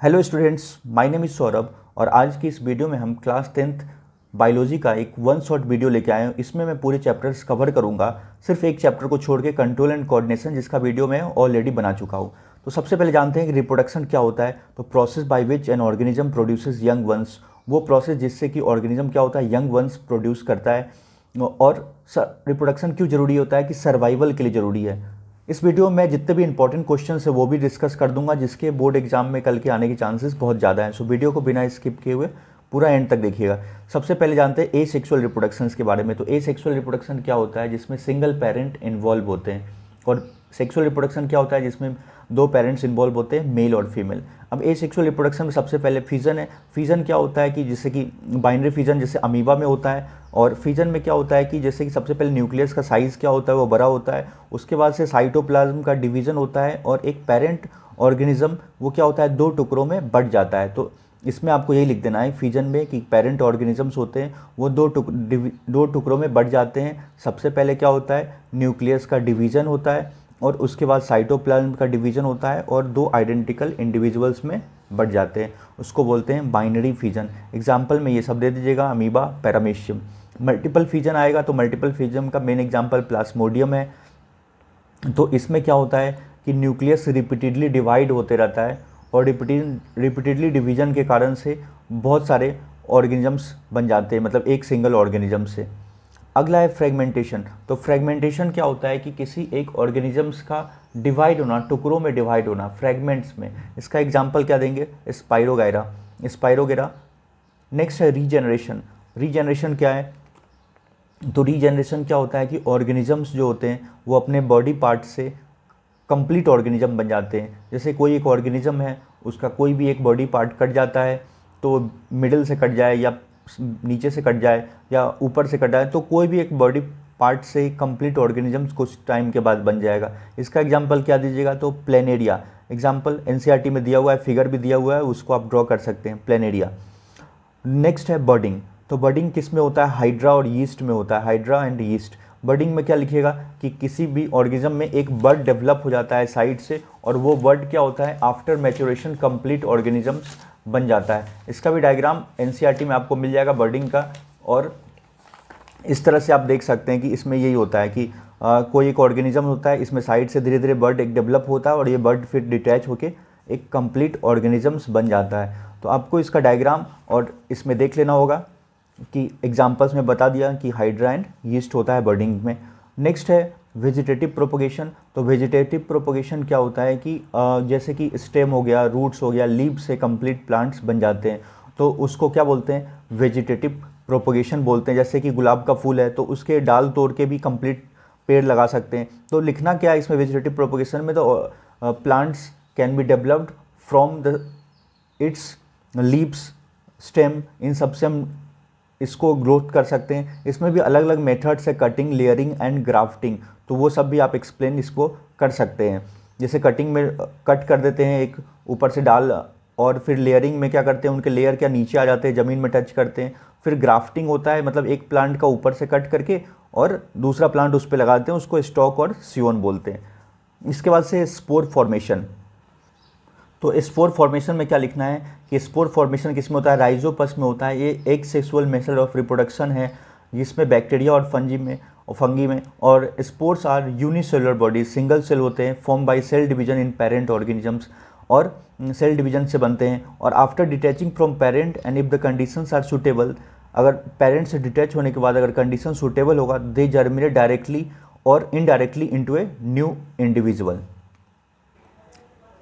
Hello students, my name is Saurabh और आज की इस वीडियो में हम क्लास 10th बायोलॉजी का एक वन शॉट वीडियो लेके आए हैं। इसमें मैं पूरे चैप्टर्स कवर करूंगा, सिर्फ एक चैप्टर को छोड़ के, कंट्रोल एंड कोऑर्डिनेशन, जिसका वीडियो मैं ऑलरेडी बना चुका हूं। तो सबसे पहले जानते हैं कि रिप्रोडक्शन क्या होता है। तो process by which an organism produces young ones, वो प्रोसेस जिससे कि ऑर्गेनिज्म क्या होता है, यंग वंस प्रोड्यूस करता है। और रिप्रोडक्शन क्यों ज़रूरी होता है कि सर्वाइवल के लिए ज़रूरी है। इस वीडियो में जितने भी इंपॉर्टेंट क्वेश्चन है वो भी डिस्कस कर दूंगा, जिसके बोर्ड एग्जाम में कल के आने के चांसेस बहुत ज़्यादा हैं। सो वीडियो को बिना स्किप किए हुए पूरा एंड तक देखिएगा। सबसे पहले जानते हैं ए सेक्सुअल रिप्रोडक्शन के बारे में। तो ए सेक्सुअल रिप्रोडक्शन क्या होता है, जिसमें सिंगल पेरेंट इन्वॉल्व होते हैं। और सेक्सुअल रिप्रोडक्शन क्या होता है, जिसमें दो पेरेंट्स इन्वॉल्व होते हैं, मेल और फीमेल। अब ए सेक्सुअल रिप्रोडक्शन में सबसे पहले फिजन है। फिजन क्या होता है कि जैसे कि बाइनरी फिजन जैसे अमीबा में होता है। और फिजन में क्या होता है कि जैसे कि सबसे पहले न्यूक्लियस का साइज़ क्या होता है, वो बड़ा होता है। उसके बाद से साइटोप्लाज्म का डिवीज़न होता है और एक पेरेंट ऑर्गेनिज्म वो क्या होता है, दो टुकड़ों में बट जाता है। तो इसमें आपको यही लिख देना है फिजन में कि पेरेंट ऑर्गेनिजम्स होते हैं वो दो टुकड़ों में बट जाते हैं। सबसे पहले क्या होता है, न्यूक्लियस का डिवीज़न होता है और उसके बाद साइटोप्लाज्म का डिवीज़न होता है और दो आइडेंटिकल इंडिविजुअल्स में बट जाते हैं। उसको बोलते हैं बाइनरी फिजन। एग्जाम्पल में ये सब दे दीजिएगा, अमीबा, पैरामीशियम। मल्टीपल फिजन आएगा तो मल्टीपल फिजन का मेन एग्जाम्पल प्लाज्मोडियम है। तो इसमें क्या होता है कि न्यूक्लियस रिपीटेडली डिवाइड होते रहता है और रिपीटेडली डिवीजन के कारण से बहुत सारे ऑर्गेनिजम्स बन जाते हैं, मतलब एक सिंगल ऑर्गेनिज्म से। अगला है फ्रेगमेंटेशन। तो फ्रेगमेंटेशन क्या होता है कि किसी एक ऑर्गेनिजम्स का डिवाइड होना, टुकड़ों में डिवाइड होना, फ्रेगमेंट्स में। इसका एग्जाम्पल क्या देंगे, स्पाइरोगेरा। नेक्स्ट है रीजेनरेशन। रीजेनरेशन क्या है, तो रीजेनरेशन क्या होता है कि ऑर्गेनिजम्स जो होते हैं वो अपने बॉडी पार्ट से कंप्लीट ऑर्गेनिज्म बन जाते हैं। जैसे कोई एक ऑर्गेनिज्म है, उसका कोई भी एक बॉडी पार्ट कट जाता है, तो मिडिल से कट जाए या नीचे से कट जाए या ऊपर से कट जाए, तो कोई भी एक बॉडी पार्ट से कंप्लीट ऑर्गेनिजम्स कुछ टाइम के बाद बन जाएगा। इसका एग्जांपल क्या दीजिएगा, तो प्लेनेरिया। एग्जांपल एनसीईआरटी में दिया हुआ है, फिगर भी दिया हुआ है, उसको आप ड्रॉ कर सकते हैं, प्लेनेरिया। नेक्स्ट है बर्डिंग। तो बर्डिंग किस में होता है, हाइड्रा और यीस्ट में होता है, हाइड्रा एंड यीस्ट। बर्डिंग में क्या लिखिएगा कि किसी भी ऑर्गेनिज्म में एक बर्ड डेवलप हो जाता है साइड से, और वो बर्ड क्या होता है, आफ्टर मैच्योरेशन कंप्लीट ऑर्गेनिजम्स बन जाता है। इसका भी डायग्राम एनसीईआरटी में आपको मिल जाएगा बर्डिंग का। और इस तरह से आप देख सकते हैं कि इसमें यही होता है कि कोई एक ऑर्गेनिज्म होता है, इसमें साइड से धीरे धीरे बर्ड एक डेवलप होता है और ये बर्ड फिर डिटैच होकर एक कंप्लीट ऑर्गेनिजम्स बन जाता है। तो आपको इसका डायग्राम और इसमें देख लेना होगा कि एग्जांपल्स में बता दिया कि हाइड्रा एंड यीस्ट होता है बर्डिंग में। नेक्स्ट है वेजिटेटिव प्रोपोगेशन। तो वेजिटेटिव प्रोपोगेशन क्या होता है कि जैसे कि स्टेम हो गया, रूट्स हो गया, लीव से कंप्लीट प्लांट्स बन जाते हैं, तो उसको क्या बोलते हैं, वेजिटेटिव प्रोपोगेशन बोलते हैं। जैसे कि गुलाब का फूल है तो उसके डाल तोड़ के भी कंप्लीट पेड़ लगा सकते हैं। तो लिखना क्या है इसमें वेजिटेटिव प्रोपोगेशन में, तो plants can be developed from the its leaves, stem, इन सबसे हम इसको ग्रोथ कर सकते हैं। इसमें भी अलग अलग मेथड्स है, कटिंग, लेयरिंग एंड ग्राफ्टिंग, तो वो सब भी आप एक्सप्लेन इसको कर सकते हैं। जैसे कटिंग में कट कर देते हैं एक ऊपर से डाल, और फिर लेयरिंग में क्या करते हैं, उनके लेयर क्या नीचे आ जाते हैं, ज़मीन में टच करते हैं। फिर ग्राफ्टिंग होता है, मतलब एक प्लांट का ऊपर से कट करके और दूसरा प्लांट उस पर लगा देते हैं, उसको स्टॉक और सियोन बोलते हैं। इसके बाद से स्पोर फॉर्मेशन। तो स्पोर फॉर्मेशन में क्या लिखना है कि स्पोर फॉर्मेशन किस में होता है, राइजोपस में होता है। ये एक सेक्सुअल मेथड ऑफ रिप्रोडक्शन है जिसमें बैक्टीरिया और फंगी में और spores are unicellular body, single cell होते हैं, form by cell division in parent organisms, और सेल डिवीजन से बनते हैं। और after detaching from parent and if the conditions are suitable, अगर पेरेंट से डिटैच होने के बाद अगर कंडीशन सुटेबल होगा, दे जर्मिनेट डायरेक्टली और indirectly into a new individual.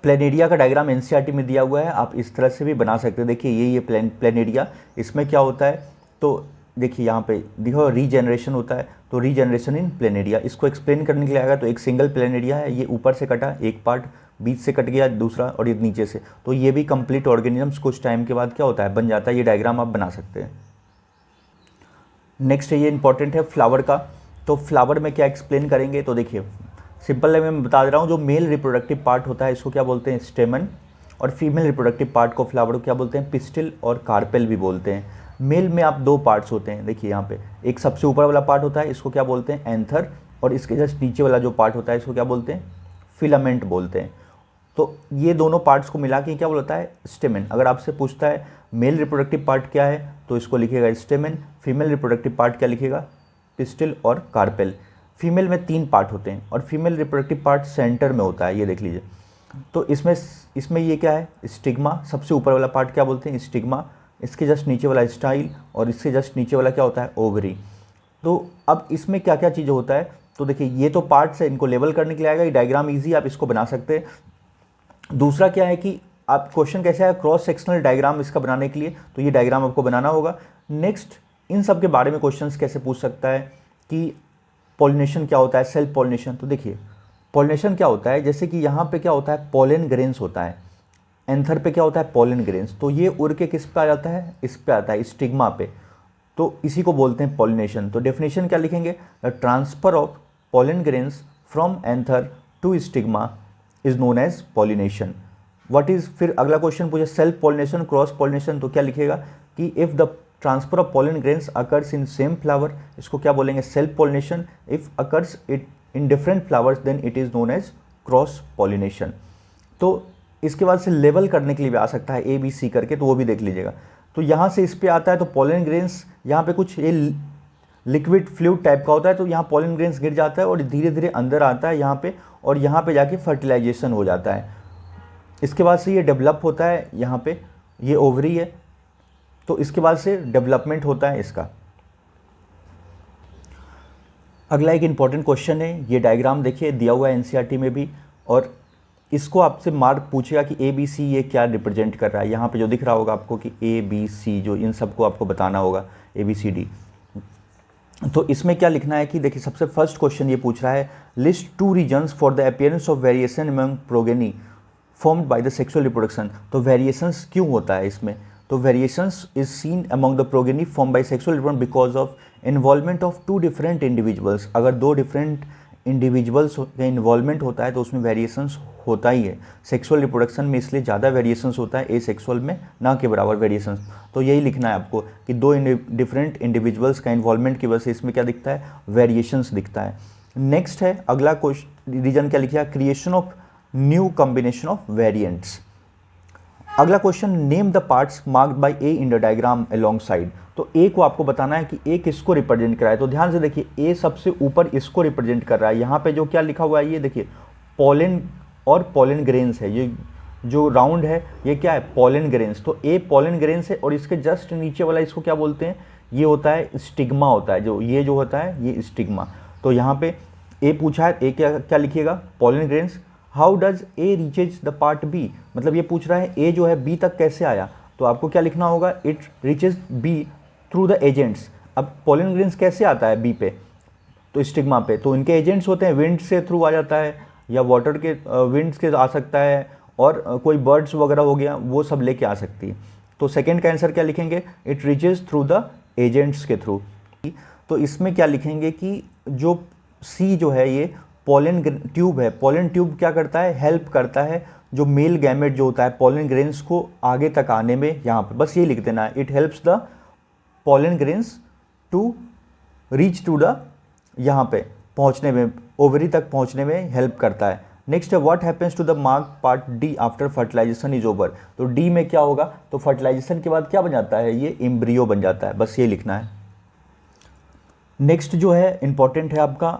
Planaria का डायग्राम एनसीईआरटी में दिया हुआ है, आप इस तरह से भी बना सकते हैं। देखिए ये प्लेनेरिया, इसमें क्या होता है, तो देखिए यहाँ पे देखो रीजेनरेशन होता है, तो रीजेनरेशन इन प्लेनेरिया, इसको एक्सप्लेन करने के लिए आएगा। तो एक सिंगल प्लेनेरिया है, ये ऊपर से कटा, एक पार्ट बीच से कट गया, दूसरा और ये नीचे से, तो ये भी कंप्लीट ऑर्गेनिजम्स कुछ टाइम के बाद क्या होता है, बन जाता है। ये डायग्राम आप बना सकते हैं। नेक्स्ट है, ये इंपॉर्टेंट है, फ्लावर का। तो फ्लावर में क्या एक्सप्लेन करेंगे, तो देखिए सिंपल है, मैं बता दे रहा हूँ। जो मेल रिप्रोडक्टिव पार्ट होता है इसको क्या बोलते हैं, स्टेमन, और फीमेल रिप्रोडक्टिव पार्ट को फ्लावर को क्या बोलते हैं, पिस्टिल और कार्पेल भी बोलते हैं। मेल में आप दो पार्ट्स होते हैं, देखिए यहाँ पे एक सबसे ऊपर वाला पार्ट होता है, इसको क्या बोलते हैं, एंथर, और इसके जस्ट नीचे वाला जो पार्ट होता है इसको क्या बोलते हैं, फिलामेंट बोलते हैं। तो ये दोनों पार्ट्स को मिला के क्या बोलता है, स्टेमेन। अगर आपसे पूछता है मेल रिप्रोडक्टिव पार्ट क्या है तो इसको लिखेगा स्टेमेन, फीमेल रिप्रोडक्टिव पार्ट क्या लिखेगा, पिस्टिल और कार्पेल। फीमेल में 3 पार्ट होते हैं और फीमेल रिप्रोडक्टिव पार्ट सेंटर में होता है, ये देख लीजिए। तो इसमें ये क्या है, स्टिग्मा, सबसे ऊपर वाला पार्ट क्या बोलते हैं, स्टिग्मा। इसके जस्ट नीचे वाला स्टाइल और इसके जस्ट नीचे वाला क्या होता है, ओवरी। तो अब इसमें क्या क्या चीज़ होता है, तो देखिए ये तो पार्ट्स है, इनको लेवल करने के लिए आएगा। ये डायग्राम ईजी, आप इसको बना सकते हैं। दूसरा क्या है कि आप क्वेश्चन कैसे है, क्रॉस सेक्शनल डायग्राम इसका बनाने के लिए, तो ये डायग्राम आपको बनाना होगा। नेक्स्ट इन सब के बारे में क्वेश्चंस कैसे पूछ सकता है कि पॉलिनेशन क्या होता है, सेल्फ पॉलिनेशन। तो देखिए पॉलिनेशन क्या होता है, जैसे कि यहाँ पे क्या होता है, पोलन ग्रेन्स होता है, एंथर पे क्या होता है, पोलन ग्रेन्स। तो ये उड़ के किस पे आ जाता है, इस पे आता है, स्टिग्मा पे। तो इसी को बोलते हैं पॉलिनेशन। तो डेफिनेशन क्या लिखेंगे, the transfer of pollen grains from anther to stigma is known as pollination. What is, फिर अगला क्वेश्चन पूछे सेल्फ पॉलिनेशन, क्रॉस पॉलिनेशन, तो क्या लिखेगा कि if the transfer of pollen grains occurs in same flower, इसको क्या बोलेंगे, self pollination. If occurs it in different flowers then it is known as cross pollination. तो इसके बाद से लेवल करने के लिए भी आ सकता है ABC करके, तो वो भी देख लीजिएगा। तो यहाँ से इस पे आता है, तो पोलन ग्रेन्स यहाँ पे कुछ ये लिक्विड फ्लूइड टाइप का होता है, तो यहाँ पोलन ग्रेन्स गिर जाता है और धीरे धीरे अंदर आता है यहाँ पे, और यहाँ पे जाके फर्टिलाइजेशन हो जाता है। इसके बाद से ये डेवलप होता है, यहाँ पे ये ओवरी है, तो इसके बाद से डेवलपमेंट होता है इसका। अगला एक इंपॉर्टेंट क्वेश्चन है, ये डायग्राम देखिए दिया हुआ है NCERT में भी, और इसको आपसे मार्क पूछेगा कि ABC ये क्या रिप्रेजेंट कर रहा है। यहाँ पे जो दिख रहा होगा आपको कि ABC, जो इन सबको आपको बताना होगा ABCD। तो इसमें क्या लिखना है कि देखिए सबसे फर्स्ट क्वेश्चन ये पूछ रहा है, list 2 reasons for the appearance of variation among progeny formed by the sexual reproduction. तो वेरिएशंस क्यों होता है इसमें, तो variations is seen among the progeny form by sexual reproduction because of involvement of 2 different individuals. अगर 2 different individuals का involvement होता है तो उसमें वेरिएशंस होता ही है। सेक्सुअल रिप्रोडक्शन में इसलिए ज़्यादा वेरिएशंस होता है, एसेक्सुअल में ना के बराबर वेरिएशंस। तो यही लिखना है आपको कि 2 डिफरेंट इंडिविजुअल्स का इन्वॉल्वमेंट की वजह से इसमें क्या दिखता है, वेरिएशंस दिखता है। नेक्स्ट है अगला क्वेश्चन, रीजन क्या लिखा, creation of new combination of variants. अगला question, name the parts marked by A in the diagram alongside. तो ए को आपको बताना है कि ए किसको रिप्रेजेंट कर रहा है। तो ध्यान से देखिए, ए सबसे ऊपर इसको रिप्रेजेंट कर रहा है। यहाँ पे जो क्या लिखा हुआ है, ये देखिए पोलन और पोलन ग्रेन्स है, ये जो राउंड है ये क्या है, पोलन ग्रेन्स। तो ए पोलन ग्रेन्स है, और इसके जस्ट नीचे वाला इसको क्या बोलते हैं, ये होता है स्टिग्मा होता है, जो ये जो होता है ये स्टिग्मा। तो यहाँ पे ए पूछा है, ए क्या क्या लिखिएगा, pollen grains. How does a reaches the part B, मतलब ये पूछ रहा है ए जो है बी तक कैसे आया, तो आपको क्या लिखना होगा, it reaches B through the agents. अब पोलन ग्रेन्स कैसे आता है बी पे, तो स्टिग्मा पे, तो इनके एजेंट्स होते हैं, विंड से थ्रू आ जाता है या वाटर के विंड्स के आ सकता है, और कोई बर्ड्स वगैरह हो गया वो सब लेके आ सकती है। तो सेकेंड का आंसर क्या लिखेंगे, it reaches through the agents के थ्रू। तो इसमें क्या लिखेंगे कि जो सी जो है ये पोलन ट्यूब है, पोलन ट्यूब क्या करता है, हेल्प करता है जो मेल गैमेट जो होता है पोलन ग्रेन्स को आगे तक आने में। यहाँ पे बस ये लिख देना है, it helps the pollen grains to reach to the, यहाँ पे पहुँचने में, ओवरी तक पहुँचने में हेल्प करता है। नेक्स्ट है what happens to the mark part D after fertilization is over. तो डी में क्या होगा, तो फर्टिलाइजेशन के बाद क्या बन जाता है, ये एम्ब्रियो बन जाता है, बस ये लिखना है। नेक्स्ट जो है इंपॉर्टेंट है आपका,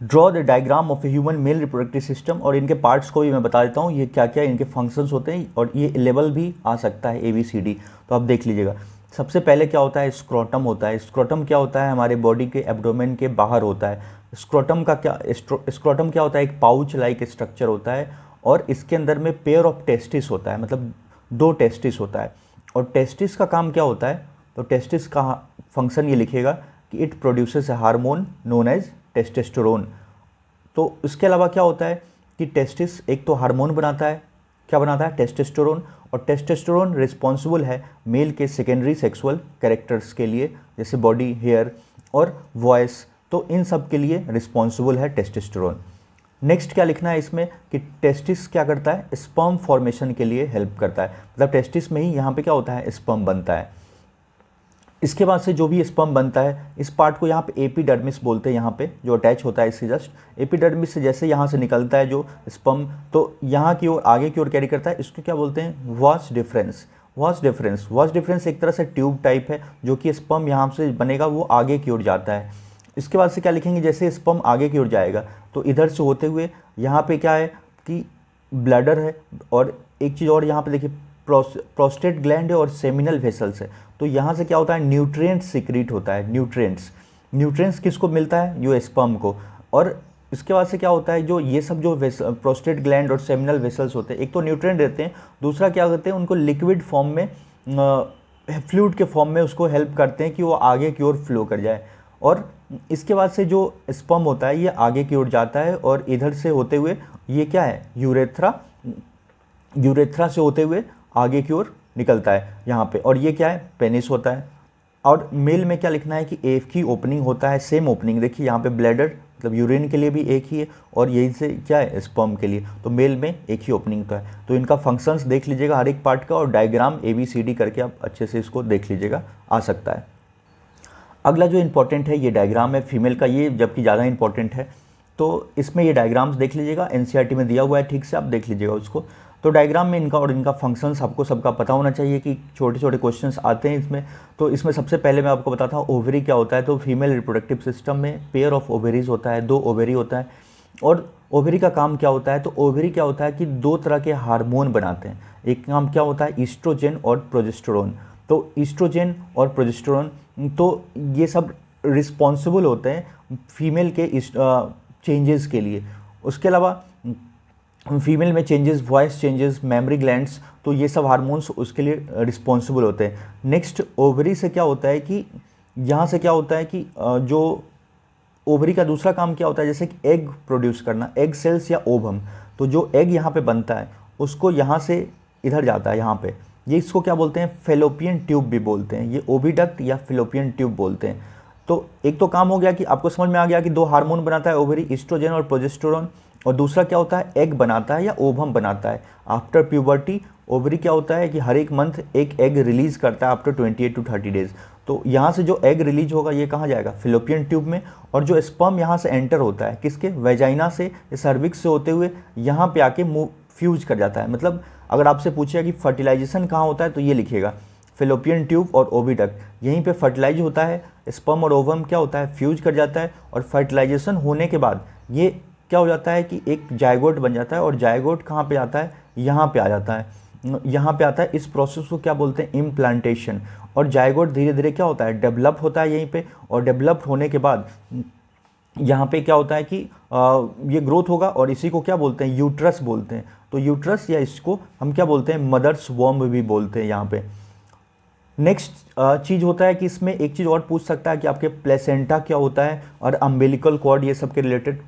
draw the diagram of a human male reproductive system. और इनके पार्ट्स को भी मैं बता देता हूँ, ये क्या क्या इनके फंक्शंस होते हैं, और ये लेवल भी आ सकता है ABCD। तो आप देख लीजिएगा, सबसे पहले क्या होता है, स्क्रोटम होता है। स्क्रोटम क्या होता है, हमारे बॉडी के एब्डोमेन के बाहर होता है। स्क्रोटम का क्या, स्क्रोटम क्या होता है, एक पाउच लाइक स्ट्रक्चर होता है, और इसके अंदर में पेयर ऑफ टेस्टिस होता है, मतलब 2 टेस्टिस होता है। और टेस्टिस का काम क्या होता है, तो टेस्टिस का फंक्शन ये लिखेगा कि it produces a hormone known as testosterone. तो इसके अलावा क्या होता है कि टेस्टिस एक तो हार्मोन बनाता है, क्या बनाता है, टेस्टोस्टेरोन। और टेस्टोस्टेरोन रिस्पॉन्सिबल है मेल के सेकेंडरी सेक्सुअल कैरेक्टर्स के लिए, जैसे बॉडी, हेयर और वॉइस, तो इन सब के लिए रिस्पॉन्सिबल है टेस्टोस्टेरोन। नेक्स्ट क्या लिखना है इसमें कि टेस्टिस क्या करता है, स्पर्म फॉर्मेशन के लिए हेल्प करता है, मतलब टेस्टिस में ही यहाँ पे क्या होता है, स्पर्म बनता है। इसके बाद से जो भी स्पर्म बनता है, इस पार्ट को यहाँ पे एपिडर्मिस बोलते हैं, यहाँ पे जो अटैच होता है इससे जस्ट एपिडर्मिस से जैसे यहाँ से निकलता है जो स्पर्म, तो यहाँ की ओर आगे की ओर कैरी करता है, इसको क्या बोलते हैं, वास डिफरेंस। वास डिफरेंस एक तरह से ट्यूब टाइप है, जो कि स्पर्म यहाँ से बनेगा वो आगे की ओर जाता है। इसके बाद से क्या लिखेंगे, जैसे स्पर्म आगे की ओर जाएगा तो इधर से होते हुए यहाँ पे क्या है कि ब्लैडर है, और एक चीज़ और यहाँ पे देखिए प्रोस्टेट ग्लैंड है और सेमिनल वेसल्स है। तो यहाँ से क्या होता है, न्यूट्रिएंट्स सिक्रीट होता है, न्यूट्रिएंट्स किसको मिलता है, जो स्पर्म को। और इसके बाद से क्या होता है, जो ये सब जो प्रोस्टेट ग्लैंड और सेमिनल वेसल्स होते हैं, एक तो न्यूट्रिएंट देते हैं, दूसरा क्या करते हैं, उनको लिक्विड फॉर्म में, फ्लूइड के फॉर्म में उसको हेल्प करते हैं कि वो आगे की ओर फ्लो कर जाए। और इसके बाद से जो स्पर्म होता है ये आगे की ओर जाता है, और इधर से होते हुए ये क्या है, यूरेथ्रा से होते हुए आगे की ओर निकलता है यहाँ पे, और ये क्या है, पेनिस होता है। और मेल में क्या लिखना है कि एक ही ओपनिंग होता है, सेम ओपनिंग। देखिए यहाँ पे ब्लैडर मतलब यूरिन के लिए भी एक ही है, और यही से क्या है, स्पर्म के लिए, तो मेल में एक ही ओपनिंग तो है। तो इनका फंक्शंस देख लीजिएगा हर एक पार्ट का, और डायग्राम ABCD करके आप अच्छे से इसको देख लीजिएगा, आ सकता है। अगला जो इंपॉर्टेंट है ये डायग्राम है फीमेल का, ये जबकि ज़्यादा इंपॉर्टेंट है, तो इसमें ये डायग्राम्स देख लीजिएगा, NCERT में दिया हुआ है, ठीक से आप देख लीजिएगा उसको। तो डायग्राम में इनका और इनका फंक्शंस आपको सबका पता होना चाहिए कि छोटे छोटे क्वेश्चंस आते हैं इसमें। तो इसमें सबसे पहले मैं आपको बताता हूँ ओवरी क्या होता है। तो फीमेल रिप्रोडक्टिव सिस्टम में पेयर ऑफ ओवरीज होता है, 2 ओवरी होता है। और ओवरी का काम क्या होता है, तो ओवरी क्या होता है कि 2 तरह के हार्मोन बनाते हैं। एक काम क्या होता है, ईस्ट्रोजन और प्रोजेस्टेरोन। तो ईस्ट्रोजन और प्रोजेस्टेरोन तो ये सब रिस्पॉन्सिबल होते हैं फीमेल के चेंजेस के लिए। उसके अलावा फीमेल में changes, voice changes, mammary glands, तो ये सब हार्मोन्स उसके लिए रिस्पॉन्सिबल होते हैं। नेक्स्ट ओवरी से क्या होता है कि यहाँ से क्या होता है कि जो ओवरी का दूसरा काम क्या होता है, जैसे कि एग प्रोड्यूस करना, एग सेल्स या ओवम। तो जो एग यहाँ पे बनता है उसको यहाँ से इधर जाता है यहाँ पे, ये इसको क्या बोलते हैं, फेलोपियन ट्यूब भी बोलते हैं, ये ओविडक्ट या फेलोपियन ट्यूब बोलते हैं। तो एक तो काम हो गया कि आपको समझ में आ गया कि 2 हार्मोन बनाता है ओवरी, ईस्ट्रोजन और प्रोजेस्टेरोन। और दूसरा क्या होता है, एग बनाता है या ओवम बनाता है। आफ्टर प्यूबर्टी ओवरी क्या होता है कि हर एक मंथ एक एग रिलीज करता है आफ्टर 28 to 30 डेज। तो यहाँ से जो एग रिलीज होगा ये कहाँ जाएगा, फिलोपियन ट्यूब में। और जो स्पर्म यहाँ से एंटर होता है किसके, वेजाइना से, सर्विक्स से होते हुए यहाँ पे आके फ्यूज कर जाता है। मतलब अगर आपसे पूछेगा कि फर्टिलाइजेशन कहाँ होता है तो ये लिखिएगा, फिलोपियन ट्यूब और ओविडक्ट, यहीं पे फर्टिलाइज होता है। स्पर्म और ओवम क्या होता है, फ्यूज कर जाता है, और फर्टिलाइजेशन होने के बाद ये क्या हो जाता है कि एक जायगोट बन जाता है। और जायगोट कहाँ पे आता है, यहाँ पे आ जाता है, यहाँ पे आता है। इस प्रोसेस को क्या बोलते हैं, इम्प्लांटेशन। और जायगोट धीरे धीरे क्या होता है, डेवलप होता है यहीं पे, और डेवलप होने के बाद यहाँ पे क्या होता है कि ये ग्रोथ होगा, और इसी को क्या बोलते हैं, यूट्रस बोलते हैं। तो यूट्रस या इसको हम क्या बोलते हैं, मदर्स वॉर्म भी बोलते हैं यहाँ पे। नेक्स्ट चीज़ होता है कि इसमें एक चीज़ और पूछ सकता है कि आपके प्लेसेंटा क्या होता है, और अम्बिलिकल कॉर्ड, ये सब के रिलेटेड।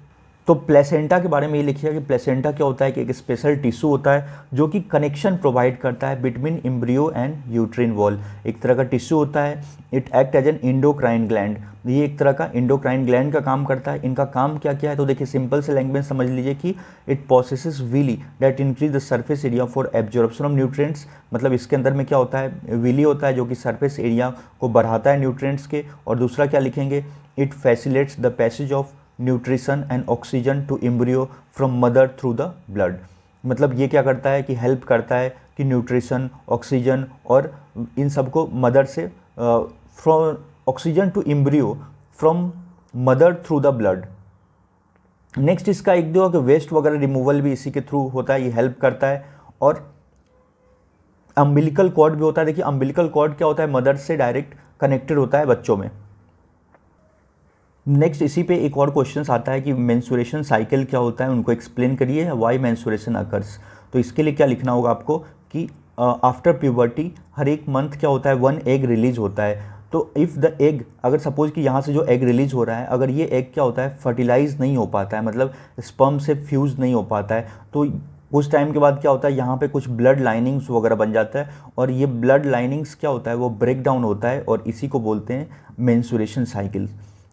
तो प्लेसेंटा के बारे में ये लिखिएगा कि प्लेसेंटा क्या होता है कि एक स्पेशल टिश्यू होता है जो कि कनेक्शन प्रोवाइड करता है between embryo and uterine wall. एक तरह का टिश्यू होता है। It act as an endocrine gland, ये एक तरह का इंडोक्राइन ग्लैंड का काम करता है। इनका काम क्या क्या है, तो देखिए सिंपल से लैंग्वेज समझ लीजिए कि it possesses villi that increase the surface area for absorption of nutrients. मतलब इसके अंदर में क्या होता है, विली होता है जो कि सरफेस एरिया को बढ़ाता है न्यूट्रिएंट्स के। और दूसरा क्या लिखेंगे, it facilitates the passage of nutrition and oxygen to embryo from mother through the blood. मतलब ये क्या करता है कि हेल्प करता है कि न्यूट्रिशन, ऑक्सीजन और इन सबको मदर से, from oxygen to embryo from mother through the blood. Next इसका एक दो कि वेस्ट वगैरह रिमूवल भी इसी के थ्रू होता है, ये हेल्प करता है। और अम्बिलिकल कॉर्ड भी होता है। देखिए अम्बिलिकल कॉर्ड क्या होता है, मदर से डायरेक्ट कनेक्टेड होता है बच्चों में। नेक्स्ट इसी पे एक और क्वेश्चन आता है कि मेंस्ट्रुएशन साइकिल क्या होता है, उनको एक्सप्लेन करिए, व्हाई मेंस्ट्रुएशन अकर्स। तो इसके लिए क्या लिखना होगा आपको कि आफ्टर प्यूबर्टी हर एक मंथ क्या होता है, 1 एग रिलीज होता है। तो इफ़ द एग, अगर सपोज कि यहाँ से जो एग रिलीज हो रहा है, अगर ये एग क्या होता है, फर्टिलाइज नहीं हो पाता है, मतलब स्पर्म से फ्यूज नहीं हो पाता है, तो उस टाइम के बाद क्या होता है, यहाँ पे कुछ ब्लड लाइनिंग्स वगैरह बन जाता है, और ये ब्लड लाइनिंग्स क्या होता है, वो ब्रेक डाउन होता है, और इसी को बोलते हैं मेंस्ट्रुएशन साइकिल।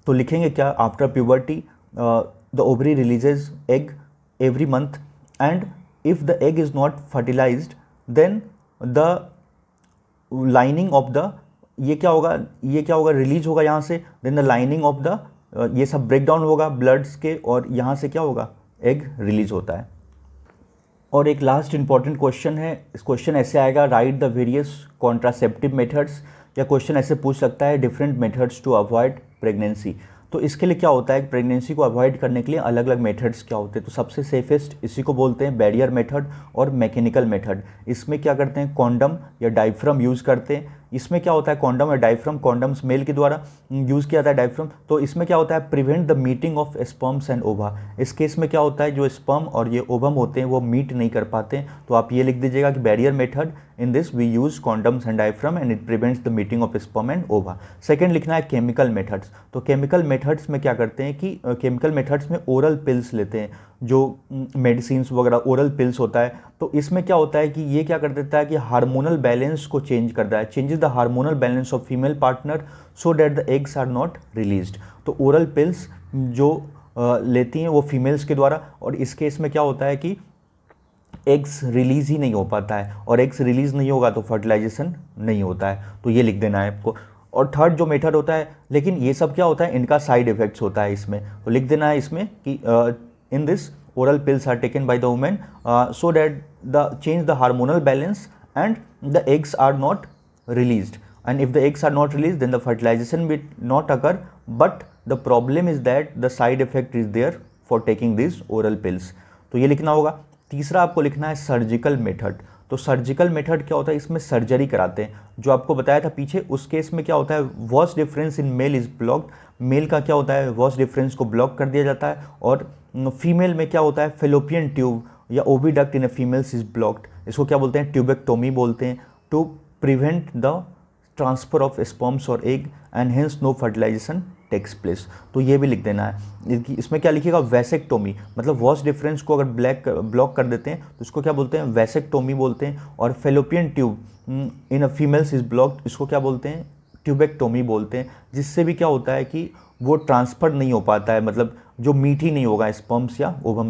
तो लिखेंगे क्या, after puberty the ovary releases egg every month, and if the egg is not fertilised then the lining of the ये क्या होगा, रिलीज होगा यहाँ से, then the lining of the, ये सब ब्रेक डाउन होगा ब्लड्स के, और यहाँ से क्या होगा, एग रिलीज होता है। और एक लास्ट इंपॉर्टेंट क्वेश्चन है, इस क्वेश्चन ऐसे आएगा, write the various contraceptive methods, या क्वेश्चन ऐसे पूछ सकता है different methods to avoid pregnancy. तो इसके लिए क्या होता है, प्रेगनेंसी को अवॉइड करने के लिए अलग अलग मेथड्स क्या होते हैं। तो सबसे सेफेस्ट इसी को बोलते हैं बैरियर मेथड और मैकेनिकल मेथड। इसमें क्या करते हैं, कॉन्डम या डायफ्राम यूज़ करते हैं। इसमें क्या होता है, कॉन्डम या डायफ्राम, कॉन्डम्स मेल के द्वारा यूज़ किया जाता है डायफ्राम। तो इसमें क्या होता है, prevent the meeting of sperms and ओवा। इस केस में क्या होता है, जो स्पर्म और ये ओवम होते हैं वो मीट नहीं कर पाते। तो आप ये लिख दीजिएगा कि barrier method, in this we use condoms and diaphragm and it prevents the meeting of sperm and ova. Second लिखना है केमिकल मेथड्स। तो केमिकल मेथड्स में क्या करते हैं कि केमिकल मेथड्स में ओरल पिल्स लेते हैं, जो मेडिसिन्स वगैरह ओरल पिल्स होता है। तो इसमें क्या होता है कि ये क्या कर देता है कि हार्मोनल बैलेंस को चेंज करता है, changes the hormonal balance of female partner so that the eggs are not released. तो ओरल पिल्स जो लेती हैं वो फीमेल्स के द्वारा, और इस केस में क्या होता है कि एग्स रिलीज़ ही नहीं हो पाता है, और एग्स रिलीज़ नहीं होगा तो फर्टिलाइजेशन नहीं होता है। तो ये लिख देना है आपको। और थर्ड जो मेथड होता है, लेकिन ये सब क्या होता है, इनका साइड इफेक्ट्स होता है इसमें, तो लिख देना है इसमें कि in this oral pills are taken by the woman so that the change the hormonal balance and the eggs are not released, and if the eggs are not released then the fertilization will not occur, but the problem is that the side effect is there for taking these oral pills। तो ये लिखना होगा। तीसरा आपको लिखना है surgical method. तो surgical method क्या होता है, इसमें सर्जरी कराते हैं, जो आपको बताया था पीछे। उस केस में क्या होता है, vas deferens in male is blocked. Male का क्या होता है, वॉस डिफरेंस को ब्लॉक कर दिया जाता है, और फीमेल में क्या होता है, फेलोपियन ट्यूब या oviduct in a females is blocked. इसको क्या बोलते हैं, ट्यूबेक्टोमी बोलते हैं, to prevent the transfer of sperms और egg and hence no fertilisation takes place. तो ये भी लिख देना है। इसमें क्या लिखिएगा, वैसेक्टोमी, मतलब वॉस डिफरेंस को अगर ब्लॉक कर देते हैं तो इसको क्या बोलते हैं, वैसेक्टोमी बोलते हैं। और fallopian tube in a females is blocked, इसको क्या बोलते हैं, ट्यूबेक्टोमी बोलते हैं। जिससे भी क्या होता है कि वो ट्रांसफ़र नहीं हो पाता है, मतलब जो मीट ही नहीं होगा, स्पर्म्स या ओवम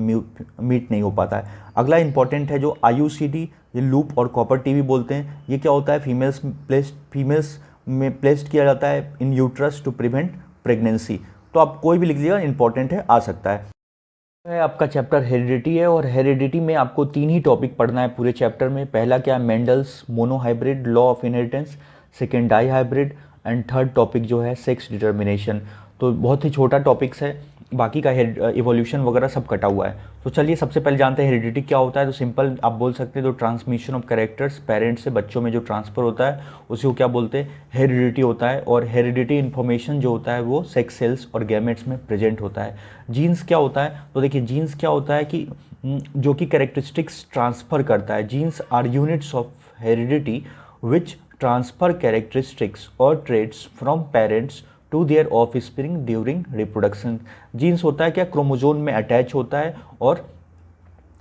मीट नहीं हो पाता है। अगला इंपॉर्टेंट है जो IUCD, ये लूप और कॉपर टीवी बोलते हैं। ये क्या होता है, फीमेल्स में प्लेस्ड किया जाता है in uterus to prevent pregnancy. तो आप कोई भी लिख लीजिएगा, इंपॉर्टेंट है, आ सकता है। आपका चैप्टर हेरिडिटी है, और हेरिडिटी में आपको 3 ही टॉपिक पढ़ना है पूरे चैप्टर में। पहला क्या है, Mendel's monohybrid law of inheritance, second dihybrid, and third topic जो है सेक्स डिटर्मिनेशन। तो बहुत ही छोटा टॉपिक्स है, बाकी का इवोल्यूशन वगैरह सब कटा हुआ है। तो चलिए सबसे पहले जानते हैं हेरिडिटी क्या होता है। तो सिंपल आप बोल सकते हैं, तो ट्रांसमिशन ऑफ कैरेक्टर्स, पेरेंट्स से बच्चों में जो ट्रांसफ़र होता है उसी को क्या बोलते हैं, हेरिडिटी होता है। और हेरिडिटी इन्फॉर्मेशन जो होता है वो सेक्स सेल्स और गैमेट्स में प्रेजेंट होता है। जीन्स क्या होता है, तो देखिए जीन्स क्या होता है कि जो कि कैरेक्टरिस्टिक्स ट्रांसफ़र करता है। Genes are units of heredity which transfer characteristics और traits from parents to their offspring during reproduction. Genes होता है क्या, क्रोमोजोम में अटैच होता है, और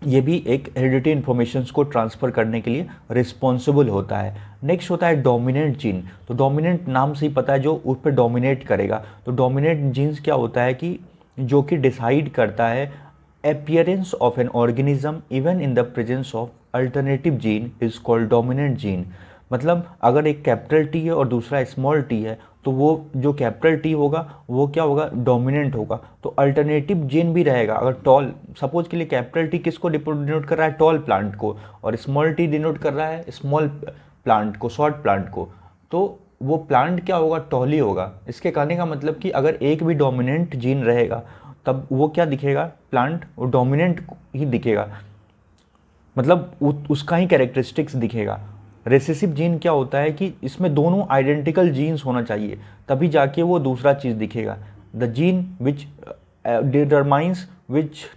ये भी एक हेरिडिटी इन्फॉर्मेशंस को ट्रांसफ़र करने के लिए रिस्पॉन्सिबल होता है। नेक्स्ट होता है डोमिनेंट जीन। तो डोमिनेंट नाम से ही पता है, जो उस पर डोमिनेट करेगा। तो डोमिनेंट जीन्स क्या होता है कि जो कि डिसाइड करता है appearance of an organism even in the presence of alternative gene is called dominant gene। मतलब अगर एक कैपिटल टी है और दूसरा स्मॉल टी है, तो वो जो कैपिटल टी होगा वो क्या होगा, डोमिनेंट होगा। तो अल्टरनेटिव जीन भी रहेगा। अगर टॉल, सपोज के लिए कैपिटल टी किसको डिनोट कर रहा है, टॉल प्लांट को, और स्मॉल टी डिनोट कर रहा है स्मॉल प्लांट को, शॉर्ट प्लांट को, तो वो प्लांट क्या होगा, टॉल ही होगा। इसके कहने का मतलब कि अगर एक भी डोमिनेंट जीन रहेगा तब वो क्या दिखेगा, प्लांट वो डोमिनेंट ही दिखेगा, मतलब उसका ही कैरेक्टरिस्टिक्स दिखेगा। रेसेसिव जीन क्या होता है कि इसमें दोनों आइडेंटिकल जीन्स होना चाहिए, तभी जाके वो दूसरा चीज़ दिखेगा। The gene which determines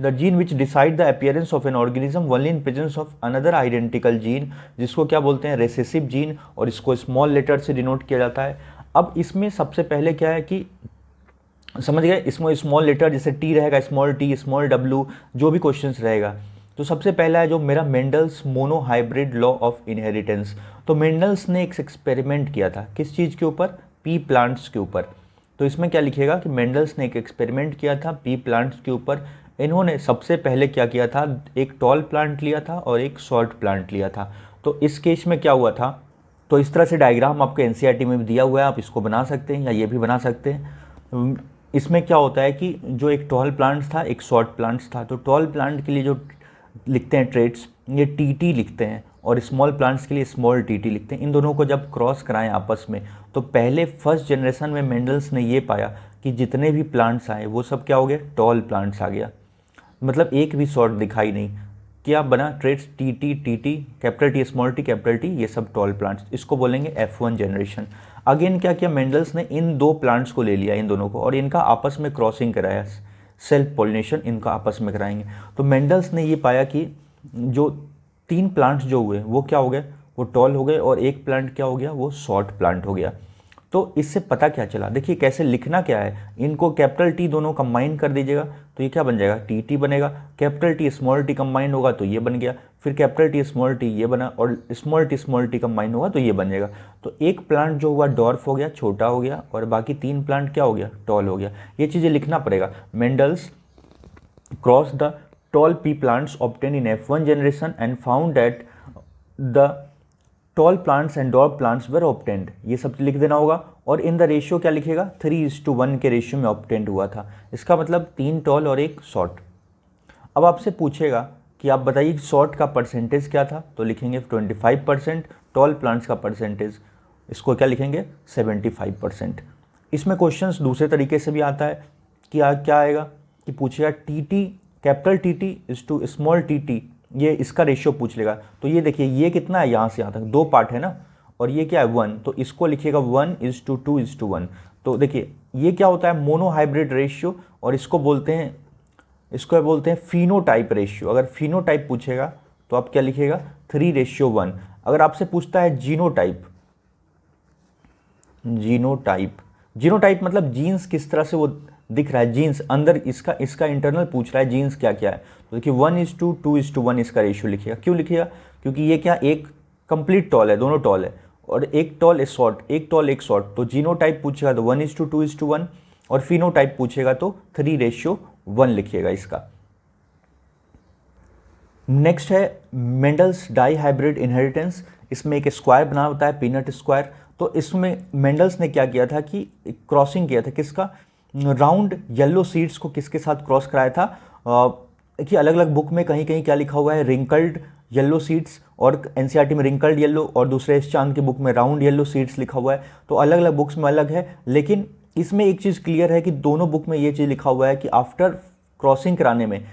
the gene which decide the appearance of an organism only in presence of another identical gene, जिसको क्या बोलते हैं, रेसेसिव जीन, और इसको स्मॉल लेटर से डिनोट किया जाता है। अब इसमें सबसे पहले क्या है कि समझ गए, इसमें स्मॉल लेटर जैसे टी रहेगा, स्मॉल टी, स्मॉल डब्ल्यू, जो भी क्वेश्चंस रहेगा। तो सबसे पहला है जो मेरा Mendel's monohybrid law of inheritance. तो मेंडल्स ने एक एक्सपेरिमेंट किया था, किस चीज़ के ऊपर, पी प्लांट्स के ऊपर। तो इसमें क्या लिखेगा कि मेंडल्स ने एक एक्सपेरिमेंट किया था पी प्लांट्स के ऊपर। इन्होंने सबसे पहले क्या किया था, एक टॉल प्लांट लिया था और एक शॉर्ट प्लांट लिया था। तो इस केस में क्या हुआ था, तो इस तरह से डायग्राम आपको एनसीईआरटी में भी दिया हुआ है, आप इसको बना सकते हैं या ये भी बना सकते हैं। इसमें क्या होता है कि जो एक टॉल प्लांट्स था, एक शॉर्ट प्लांट्स था, तो टॉल प्लांट के लिए जो लिखते हैं ट्रेड्स, ये टीटी लिखते हैं, और स्मॉल प्लांट्स के लिए स्मॉल टीटी लिखते हैं। इन दोनों को जब क्रॉस कराएं आपस में, तो पहले फर्स्ट जनरेशन में मेंडल्स ने ये पाया कि जितने भी प्लांट्स आए वो सब क्या हो गए, टॉल प्लांट्स आ गया, मतलब एक भी शॉर्ट दिखाई नहीं। क्या बना, traits TT TT, capital T small T capital T, ये सब टॉल प्लांट्स, इसको बोलेंगे F1 जनरेशन। अगेन क्या किया, मेंडल्स ने इन दो प्लांट्स को ले लिया, इन दोनों को, और इनका आपस में क्रॉसिंग कराया, सेल्फ पॉलिनेशन इनका आपस में कराएंगे। तो मेंडल्स ने ये पाया कि जो 3 प्लांट्स जो हुए वो क्या हो गए, वो टॉल हो गए, और एक प्लांट क्या हो गया, वो शॉर्ट प्लांट हो गया। तो इससे पता क्या चला, देखिए कैसे लिखना क्या है, इनको कैपिटल टी दोनों कंबाइन कर दीजिएगा तो ये क्या बन जाएगा, टी टी बनेगा, capital T small T combine होगा तो ये बन गया, फिर कैपिटल टी स्मॉल टी ये बना, और स्मॉल टी कंबाइन होगा तो ये बन जाएगा। तो एक प्लांट जो हुआ डॉर्फ हो गया, छोटा हो गया, और बाकी 3 प्लांट क्या हो गया, टॉल हो गया। ये चीज़ें लिखना पड़ेगा। Mendel's cross the tall pea plants obtained in F1 generation and found that the tall plants and dwarf plants were obtained, ये सब लिख देना होगा। और इन द रेशियो क्या लिखेगा, 3:1 के रेशियो में ऑब्टेंड हुआ था। इसका मतलब 3 टॉल और 1 शॉर्ट। अब आपसे पूछेगा कि आप बताइए शॉर्ट का परसेंटेज क्या था, तो लिखेंगे 25%, टॉल प्लांट्स का परसेंटेज, इसको क्या लिखेंगे, 75%। इसमें क्वेश्चंस दूसरे तरीके से भी आता है कि क्या आएगा, कि पूछेगा T T capital T T is to small T T, ये इसका रेशियो पूछ लेगा। तो ये देखिए ये कितना है, यहाँ से यहाँ तक 2 पार्ट है ना, और ये क्या है 1, तो इसको लिखिएगा 1:2:1। तो देखिए ये क्या होता है, मोनो हाइब्रिड रेशियो, और इसको बोलते हैं फिनोटाइप रेशियो। अगर फिनोटाइप पूछेगा तो आप क्या लिखिएगा, 3:1। अगर आपसे पूछता है जीनोटाइप मतलब जीन्स किस तरह से वो दिख रहा है, जीन्स अंदर इसका इंटरनल पूछ रहा है, जीन्स क्या क्या है, तो देखिए 1:2:1 इसका रेशियो लिखिएगा। क्यों लिखिएगा, क्योंकि ये क्या, एक कंप्लीट टॉल है, दोनों टॉल है, और एक टॉल एक टॉल एक शॉर्ट। तो जीनोटाइप पूछेगा तो 1:2:1, और फिनोटाइप पूछेगा तो 3:1 लिखिएगा इसका। नेक्स्ट है मेंडल्स डाई हाइब्रिड इनहेरिटेंस। इसमें एक स्क्वायर बना होता है, पीनट स्क्वायर। तो इसमें मेंडल्स ने क्या किया था कि क्रॉसिंग किया था, किसका, राउंड येलो सीड्स को किसके साथ क्रॉस कराया था। कि अलग अलग बुक में कहीं कहीं क्या लिखा हुआ है, रिंकल्ड येलो सीड्स, और एनसीईआरटी में रिंकल्ड येलो, और दूसरे इस चांद की बुक में राउंड येलो सीड्स लिखा हुआ है। तो अलग अलग बुक्स में अलग है, लेकिन इसमें एक चीज़ क्लियर है कि दोनों बुक में ये चीज़ लिखा हुआ है कि आफ्टर क्रॉसिंग कराने में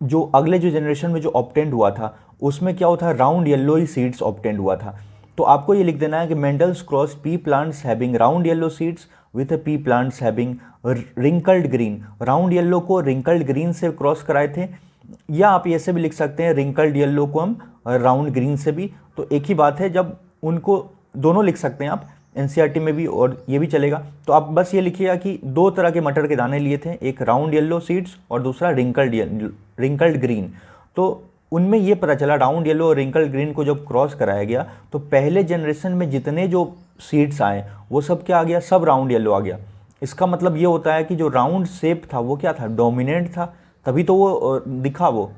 जो अगले जो जनरेशन में जो ऑब्टेंड हुआ था उसमें क्या होता है, राउंड येलो ही सीड्स ऑब्टेंड हुआ था। तो आपको ये लिख देना है कि Mendel's cross P plants having round yellow seeds with P plants having wrinkled green. Round yellow को रिंकल्ड ग्रीन से क्रॉस कराए थे, या आप ऐसे भी लिख सकते हैं रिंकल्ड येलो को हम राउंड ग्रीन से भी, तो एक ही बात है। जब उनको दोनों लिख सकते हैं आप, एनसीईआरटी में भी और ये भी चलेगा। तो आप बस ये लिखिएगा कि 2 तरह के मटर के दाने लिए थे, एक राउंड येलो सीड्स और दूसरा रिंकल्ड ग्रीन। तो उनमें ये पता चला राउंड येलो और रिंकल्ड ग्रीन को जब क्रॉस कराया गया तो पहले जनरेशन में जितने जो सीड्स आए वो सब क्या आ गया, सब राउंड येलो आ गया। इसका मतलब ये होता है कि जो राउंड शेप था वो क्या था, डोमिनेंट था, तभी तो वो दिखा, वो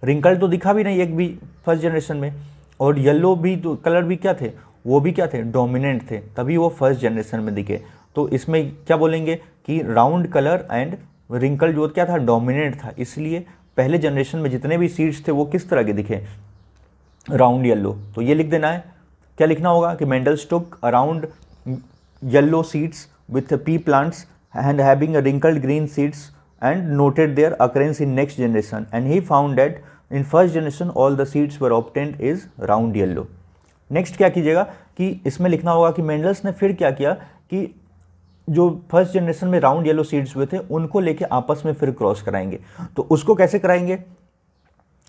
रिंकल्ड तो दिखा भी नहीं एक भी फर्स्ट जनरेशन में, और येलो भी तो कलर भी क्या थे, वो भी क्या थे, डोमिनेंट थे, तभी वो फर्स्ट जनरेशन में दिखे। तो इसमें क्या बोलेंगे कि राउंड कलर एंड रिंकल जो क्या था, डोमिनेंट था, इसलिए पहले जनरेशन में जितने भी सीड्स थे वो किस तरह के दिखे, राउंड येलो। तो ये लिख देना है, क्या लिखना होगा कि Mendel's took around yellow seeds with P plants and having a wrinkled green seeds and noted their occurrence in next generation, and he found that in first generation all the seeds were obtained is round yellow. Next क्या कीजिएगा कि इसमें लिखना होगा कि Mendel's ने फिर क्या किया कि जो फर्स्ट जनरेशन में राउंड येलो सीड्स हुए थे उनको लेके आपस में फिर क्रॉस कराएंगे। तो उसको कैसे कराएंगे,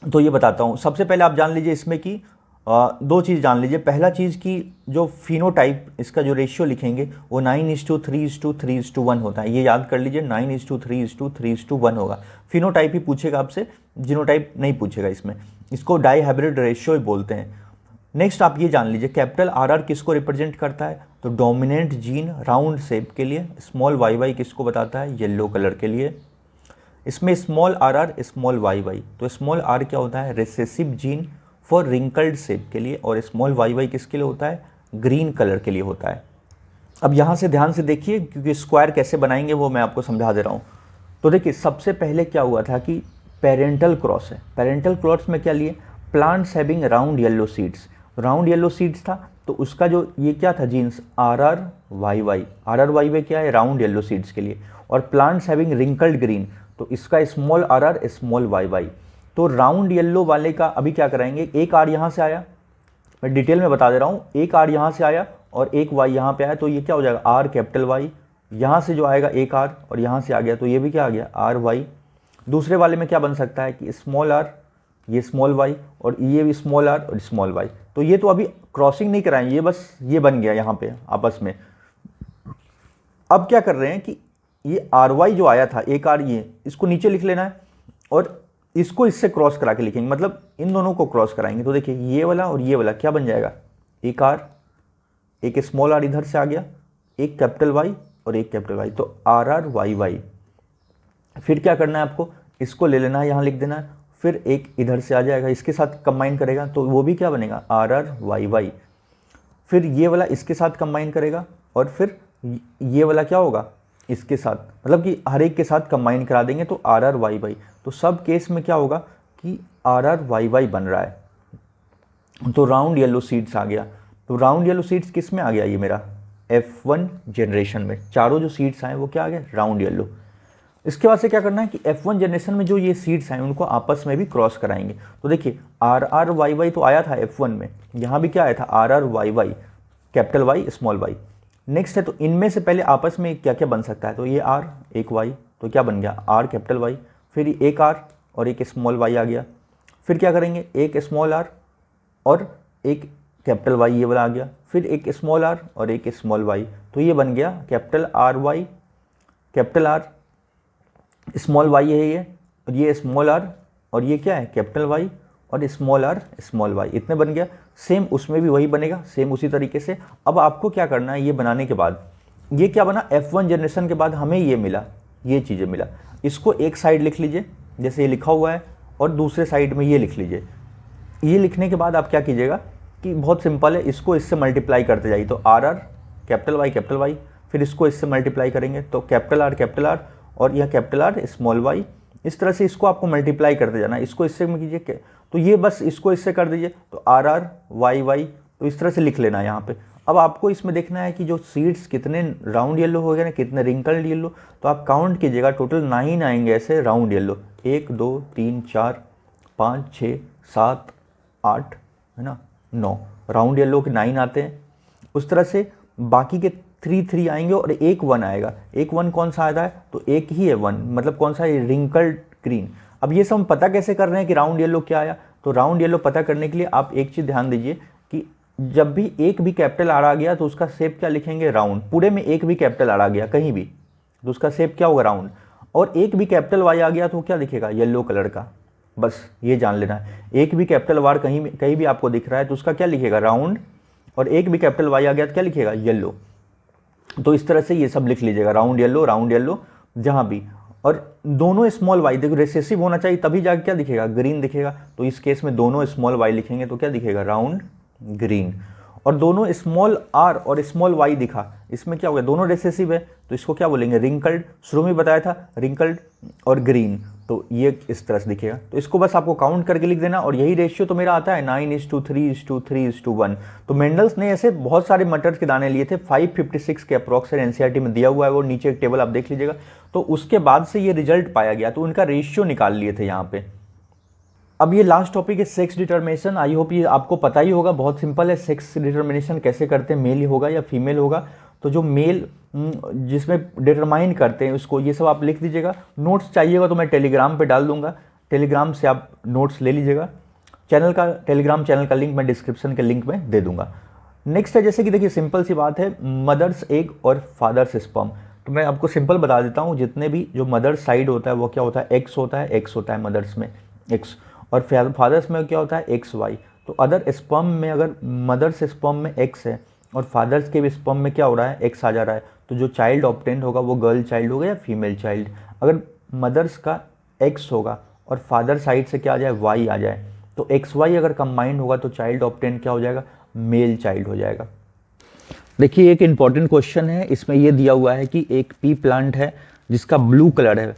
तो ये बताता हूँ। सबसे पहले आप जान लीजिए इसमें कि 2 चीज़ जान लीजिए। पहला चीज़ कि जो फिनोटाइप, इसका जो रेशियो लिखेंगे वो 9:3:3:1 होता है, ये याद कर लीजिए, 9:3:3:1 होगा। फिनोटाइप ही पूछेगा आपसे, जीनोटाइप नहीं पूछेगा इसमें, इसको डाई हाइब्रिड रेशियो ही बोलते हैं। नेक्स्ट आप ये जान लीजिए कैपिटल RR किसको रिप्रेजेंट करता है, तो डोमिनेंट जीन राउंड शेप के लिए। स्मॉल YY किसको बताता है, येलो कलर के लिए। इसमें स्मॉल RR स्मॉल YY, तो स्मॉल r क्या होता है, recessive gene for wrinkled shape के लिए, और स्मॉल YY किसके लिए होता है, ग्रीन कलर के लिए होता है। अब यहाँ से ध्यान से देखिए, क्योंकि स्क्वायर कैसे बनाएंगे वो मैं आपको समझा दे रहा हूँ। तो देखिए सबसे पहले क्या हुआ था कि पेरेंटल क्रॉस है। पेरेंटल क्रॉस में क्या लिए, plants having round yellow seeds. Round yellow seeds था तो उसका जो ये क्या था जीन्स, RRYY। RRYY क्या है, राउंड येलो सीड्स के लिए। और प्लांट्स हैविंग रिंकल्ड ग्रीन, तो इसका स्मॉल RR स्मॉल YY। तो राउंड येलो वाले का अभी क्या कराएंगे, एक R यहाँ से आया, मैं डिटेल में बता दे रहा हूँ, एक R यहाँ से आया और एक Y यहाँ पे आया, तो ये क्या हो जाएगा R कैपिटल Y। यहाँ से जो आएगा एक R और यहाँ से आ गया तो ये भी क्या आ गया RY। दूसरे वाले में क्या बन सकता है कि स्मॉल r, ये स्मॉल y और ये भी स्मॉल r और स्मॉल y। तो ये तो अभी क्रॉसिंग नहीं कराएं, ये बस ये बन गया यहाँ पे आपस में। अब क्या कर रहे हैं कि ये RY जो आया था एक R, ये इसको नीचे लिख लेना है और इसको इससे क्रॉस करा के लिखेंगे, मतलब इन दोनों को क्रॉस कराएंगे। तो देखिए ये वाला और ये वाला क्या बन जाएगा, एक R, एक स्मॉल r इधर से आ गया, एक कैपिटल Y और एक कैपिटल Y, तो RRYY। फिर क्या करना है आपको, इसको ले लेना है, यहाँ लिख देना है, फिर एक इधर से आ जाएगा, इसके साथ कंबाइन करेगा तो वो भी क्या बनेगा RRYY। फिर ये वाला इसके साथ कंबाइन करेगा और फिर ये वाला क्या होगा इसके साथ, मतलब कि हर एक के साथ कंबाइन करा देंगे तो RRYY। तो सब केस में क्या होगा कि RRYY बन रहा है। तो राउंड येलो सीड्स आ गया। तो राउंड येलो सीड्स किस में आ गया, ये मेरा F1 जनरेशन में चारों जो सीड्स आए वो क्या आ गए, राउंड येलो। इसके बाद से क्या करना है कि F1 जनरेशन में जो ये सीड्स आए उनको आपस में भी क्रॉस कराएंगे। तो देखिए RRYY तो आया था F1 में, यहाँ भी क्या आया था RRYY, capital Y small y। Next है तो इनमें से पहले आपस में क्या क्या बन सकता है, तो ये R एक Y, तो क्या बन गया R कैपिटल Y, फिर एक R और एक स्मॉल y आ गया। फिर क्या करेंगे, एक स्मॉल r और एक कैपिटल Y ये वाला आ गया, फिर एक स्मॉल r और एक स्मॉल y, तो ये बन गया capital RY, capital R small y है ये, और ये स्मॉल r और ये क्या है कैपिटल Y और स्मॉल r स्मॉल y, इतने बन गया। सेम उसमें भी वही बनेगा, सेम उसी तरीके से। अब आपको क्या करना है, ये बनाने के बाद ये क्या बना, F1 जनरेशन के बाद हमें ये मिला, ये चीज़ें मिला, इसको एक साइड लिख लीजिए जैसे ये लिखा हुआ है और दूसरे साइड में ये लिख लीजिए। ये लिखने के बाद आप क्या कीजिएगा कि बहुत सिंपल है, इसको इससे मल्टीप्लाई करते जाइए, तो RR कैपिटल Y, फिर इसको इससे मल्टीप्लाई करेंगे तो कैपिटल R और यह कैपिटल R स्मॉल y। इस तरह से इसको आपको मल्टीप्लाई करते जाना, इसको इससे में कीजिए तो ये बस इसको इससे कर दीजिए तो RRYY, तो इस तरह से लिख लेना है यहाँ पे। अब आपको इसमें देखना है कि जो सीड्स कितने राउंड येलो हो गए ना, कितने रिंकल्ड येलो, तो आप काउंट कीजिएगा, टोटल 9 आएंगे ऐसे राउंड येलो, 1 2 3 4 5 6 7 8 है ना 9 राउंड येलो के 9 आते हैं। उस तरह से बाकी के 3 आएंगे और एक 1 आएगा। एक 1 कौन सा आता है, तो एक ही है 1, मतलब कौन सा है, रिंकल्ड ग्रीन। अब ये सब हम पता कैसे कर रहे हैं कि राउंड येलो क्या आया, तो राउंड येलो पता करने के लिए आप एक चीज़ ध्यान दीजिए कि जब भी एक भी कैपिटल R आ गया तो उसका शेप क्या लिखेंगे, राउंड। पूरे में एक भी कैपिटल R आ गया कहीं भी तो उसका शेप क्या होगा, राउंड। और एक भी कैपिटल Y आ गया तो क्या दिखेगा, येलो कलर का, बस ये जान लेना है। एक भी कैपिटल R कहीं भी आपको दिख रहा है तो उसका क्या लिखेगा, राउंड, और एक भी कैपिटल Y आ गया तो क्या लिखेगा, येलो। तो इस तरह से ये सब लिख लीजिएगा, राउंड येलो जहाँ भी। और दोनों स्मॉल y, देखो रिसेसिव होना चाहिए तभी जाके क्या दिखेगा, ग्रीन दिखेगा। तो इस केस में दोनों स्मॉल y लिखेंगे तो क्या दिखेगा, राउंड ग्रीन। और दोनों स्मॉल r और स्मॉल y दिखा, इसमें क्या हो गया, दोनों रिसेसिव है तो इसको क्या बोलेंगे, रिंकल्ड। शुरू में बताया था रिंकल्ड और ग्रीन, तो ये इस तरह से दिखेगा। तो इसको बस आपको काउंट करके लिख देना, और यही रेशियो तो मेरा आता है 9:3:3:1। तो मेंडल्स ने ऐसे बहुत सारे मटर के दाने लिए थे, 556 के अप्रॉक्स एनसीईआरटी में दिया हुआ है, वो नीचे एक टेबल आप देख लीजिएगा। तो उसके बाद से ये रिजल्ट पाया गया, तो उनका रेशियो निकाल लिए थे यहाँ पे। अब ये लास्ट टॉपिक है सेक्स डिटर्मिनेशन। आई होप ये आपको पता ही होगा, बहुत सिंपल है। सेक्स डिटर्मिनेशन कैसे करते हैं, मेल ही होगा या फीमेल होगा। तो जो मेल जिसमें डिटरमाइन करते हैं उसको, ये सब आप लिख दीजिएगा। नोट्स चाहिएगा तो मैं टेलीग्राम पे डाल दूंगा, टेलीग्राम से आप नोट्स ले लीजिएगा। टेलीग्राम चैनल का लिंक मैं डिस्क्रिप्शन के लिंक में दे दूंगा। नेक्स्ट है, जैसे कि देखिए सिंपल सी बात है, मदर्स एग और फादर्स स्पर्म। तो मैं आपको सिंपल बता देता हूँ, जितने भी जो मदर्स साइड होता है वो क्या होता है, एक्स होता है मदर्स में एक्स, और फादर्स में क्या होता है, एक्स वाई। तो अदर स्पर्म में अगर मदर्स स्पर्म में एक्स है और फादर्स के भी स्पर्म में क्या हो रहा है, एक्स आ जा रहा है, तो जो चाइल्ड ऑब्टेंड होगा वो गर्ल चाइल्ड होगा या फीमेल चाइल्ड। अगर मदर्स का एक्स होगा और फादर साइड से क्या आ जाए, वाई आ जाए, तो एक्स वाई अगर कंबाइंड होगा तो चाइल्ड ऑब्टेंड क्या हो जाएगा, मेल चाइल्ड हो जाएगा। देखिए एक इम्पॉर्टेंट क्वेश्चन है, इसमें ये दिया हुआ है कि एक पी प्लांट है जिसका ब्लू कलर है।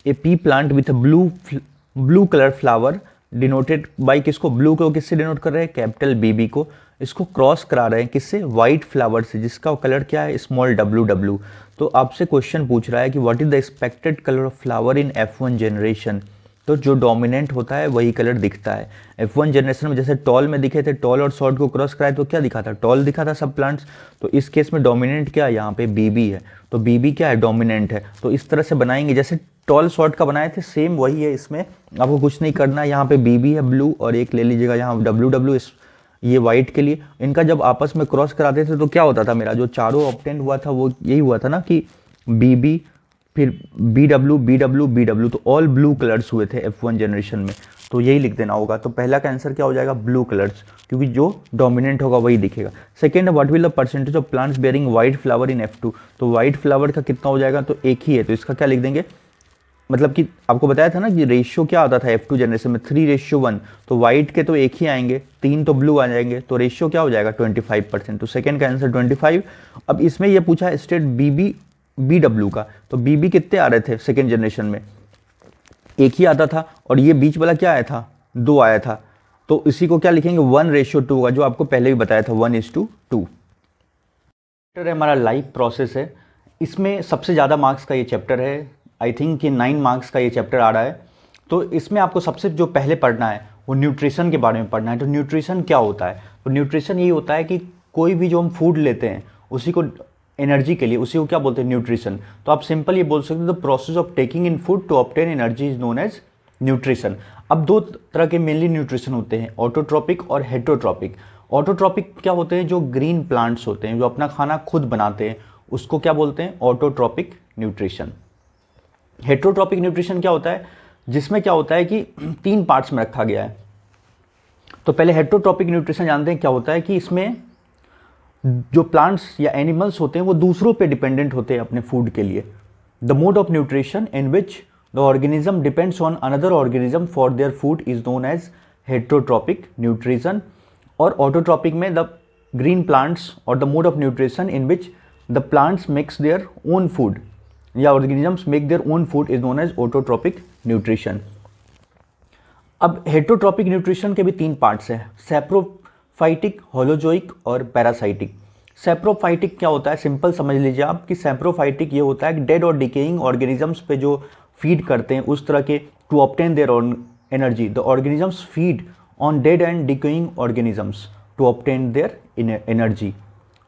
A P plant with blue colour flower denoted by, किसको, ब्लू को किससे डिनोट कर रहे हैं, कैपिटल बी को। इसको क्रॉस करा रहे हैं किससे, वाइट फ्लावर से, जिसका कलर क्या है, स्मॉल डब्ल्यू। तो आपसे क्वेश्चन पूछ रहा है कि what is the expected colour of flower in F1 generation. तो जो डोमिनेंट होता है वही कलर दिखता है। F1 जनरेशन में जैसे टॉल में दिखे थे, टॉल और शॉर्ट को क्रॉस कराए तो क्या दिखा था, टॉल दिखा था सब प्लांट्स। तो इस केस में डोमिनेंट क्या है, यहाँ पे BB है, तो BB क्या है, डोमिनेंट है। तो इस तरह से बनाएंगे जैसे टॉल शॉर्ट का बनाए थे, सेम वही है। इसमें आपको कुछ नहीं करना है, यहाँ पे BB है ब्लू, और एक ले लीजिएगा यहाँ WW, ये वाइट के लिए। इनका जब आपस में क्रॉस कराते थे तो क्या होता था, मेरा जो चारों ऑब्टेन हुआ था वो यही हुआ था ना कि BB फिर BW BW BW, तो ऑल ब्लू कलर्स हुए थे F1 जनरेशन में। तो यही लिख देना होगा। तो पहला का आंसर क्या हो जाएगा, ब्लू कलर्स, क्योंकि जो डोमिनेंट होगा वही दिखेगा। Second, what will the percentage of plants bearing white flower in F2। तो वाइट फ्लावर का कितना हो जाएगा, तो एक ही है, तो इसका क्या लिख देंगे, मतलब कि आपको बताया था ना कि रेशियो क्या आता था F2 जनरेशन में, 3:1। तो वाइट के तो एक ही आएंगे, 3 तो ब्लू आ जाएंगे, तो रेशियो क्या हो जाएगा, 25%। तो सेकेंड का आंसर 25। अब इसमें यह पूछा है स्टेट BB BW का, तो BB कितने आ रहे थे सेकेंड जनरेशन में, एक ही आता था, और ये बीच वाला क्या आया था, 2 आया था। तो इसी को क्या लिखेंगे, 1:2 का, जो आपको पहले भी बताया था 1:2। हमारा लाइफ प्रोसेस है, इसमें सबसे ज़्यादा मार्क्स का ये चैप्टर है। आई थिंक कि 9 मार्क्स का ये चैप्टर आ रहा है। तो इसमें आपको सबसे जो पहले पढ़ना है वो न्यूट्रिशन के बारे में पढ़ना है। तो न्यूट्रिशन क्या होता है, तो न्यूट्रिशन ये होता है कि कोई भी जो हम फूड लेते हैं उसी को एनर्जी के लिए, उसी को क्या बोलते हैं, न्यूट्रिशन। तो आप सिंपल ये बोल सकते हो, the process of taking in food to obtain energy is known as nutrition. अब 2 तरह के मेनली न्यूट्रिशन होते हैं, ऑटोट्रॉपिक और हेटरोट्रॉपिक। ऑटोट्रॉपिक क्या होते हैं, जो ग्रीन प्लांट्स होते हैं, जो अपना खाना खुद बनाते हैं, उसको क्या बोलते हैं, ऑटोट्रॉपिक न्यूट्रिशन। हेटरोट्रॉपिक न्यूट्रिशन क्या होता है, जिसमें क्या होता है कि 3 पार्ट्स में रखा गया है। तो पहले हेटरोट्रॉपिक न्यूट्रिशन जानते हैं क्या होता है, कि इसमें जो प्लांट्स या एनिमल्स होते हैं वो दूसरों पे डिपेंडेंट होते हैं अपने फूड के लिए। The mode of nutrition in which the organism depends on another organism for their food is known as heterotrophic nutrition. और ऑटोट्रॉपिक में द ग्रीन प्लांट्स और the mode of nutrition in which the plants makes their own food या organisms make their own food is known as autotrophic nutrition. अब heterotrophic nutrition के भी 3 parts हैं, saprophytic, holozoic और parasitic. Saprophytic क्या होता है, सिंपल समझ लीजिए आप कि सैप्रोफाइटिक ये होता है कि डेड और डिकेइंग ऑर्गेनिजम्स पे जो फीड करते हैं उस तरह के, to obtain their energy. The organisms feed on dead and decaying organisms to obtain their energy.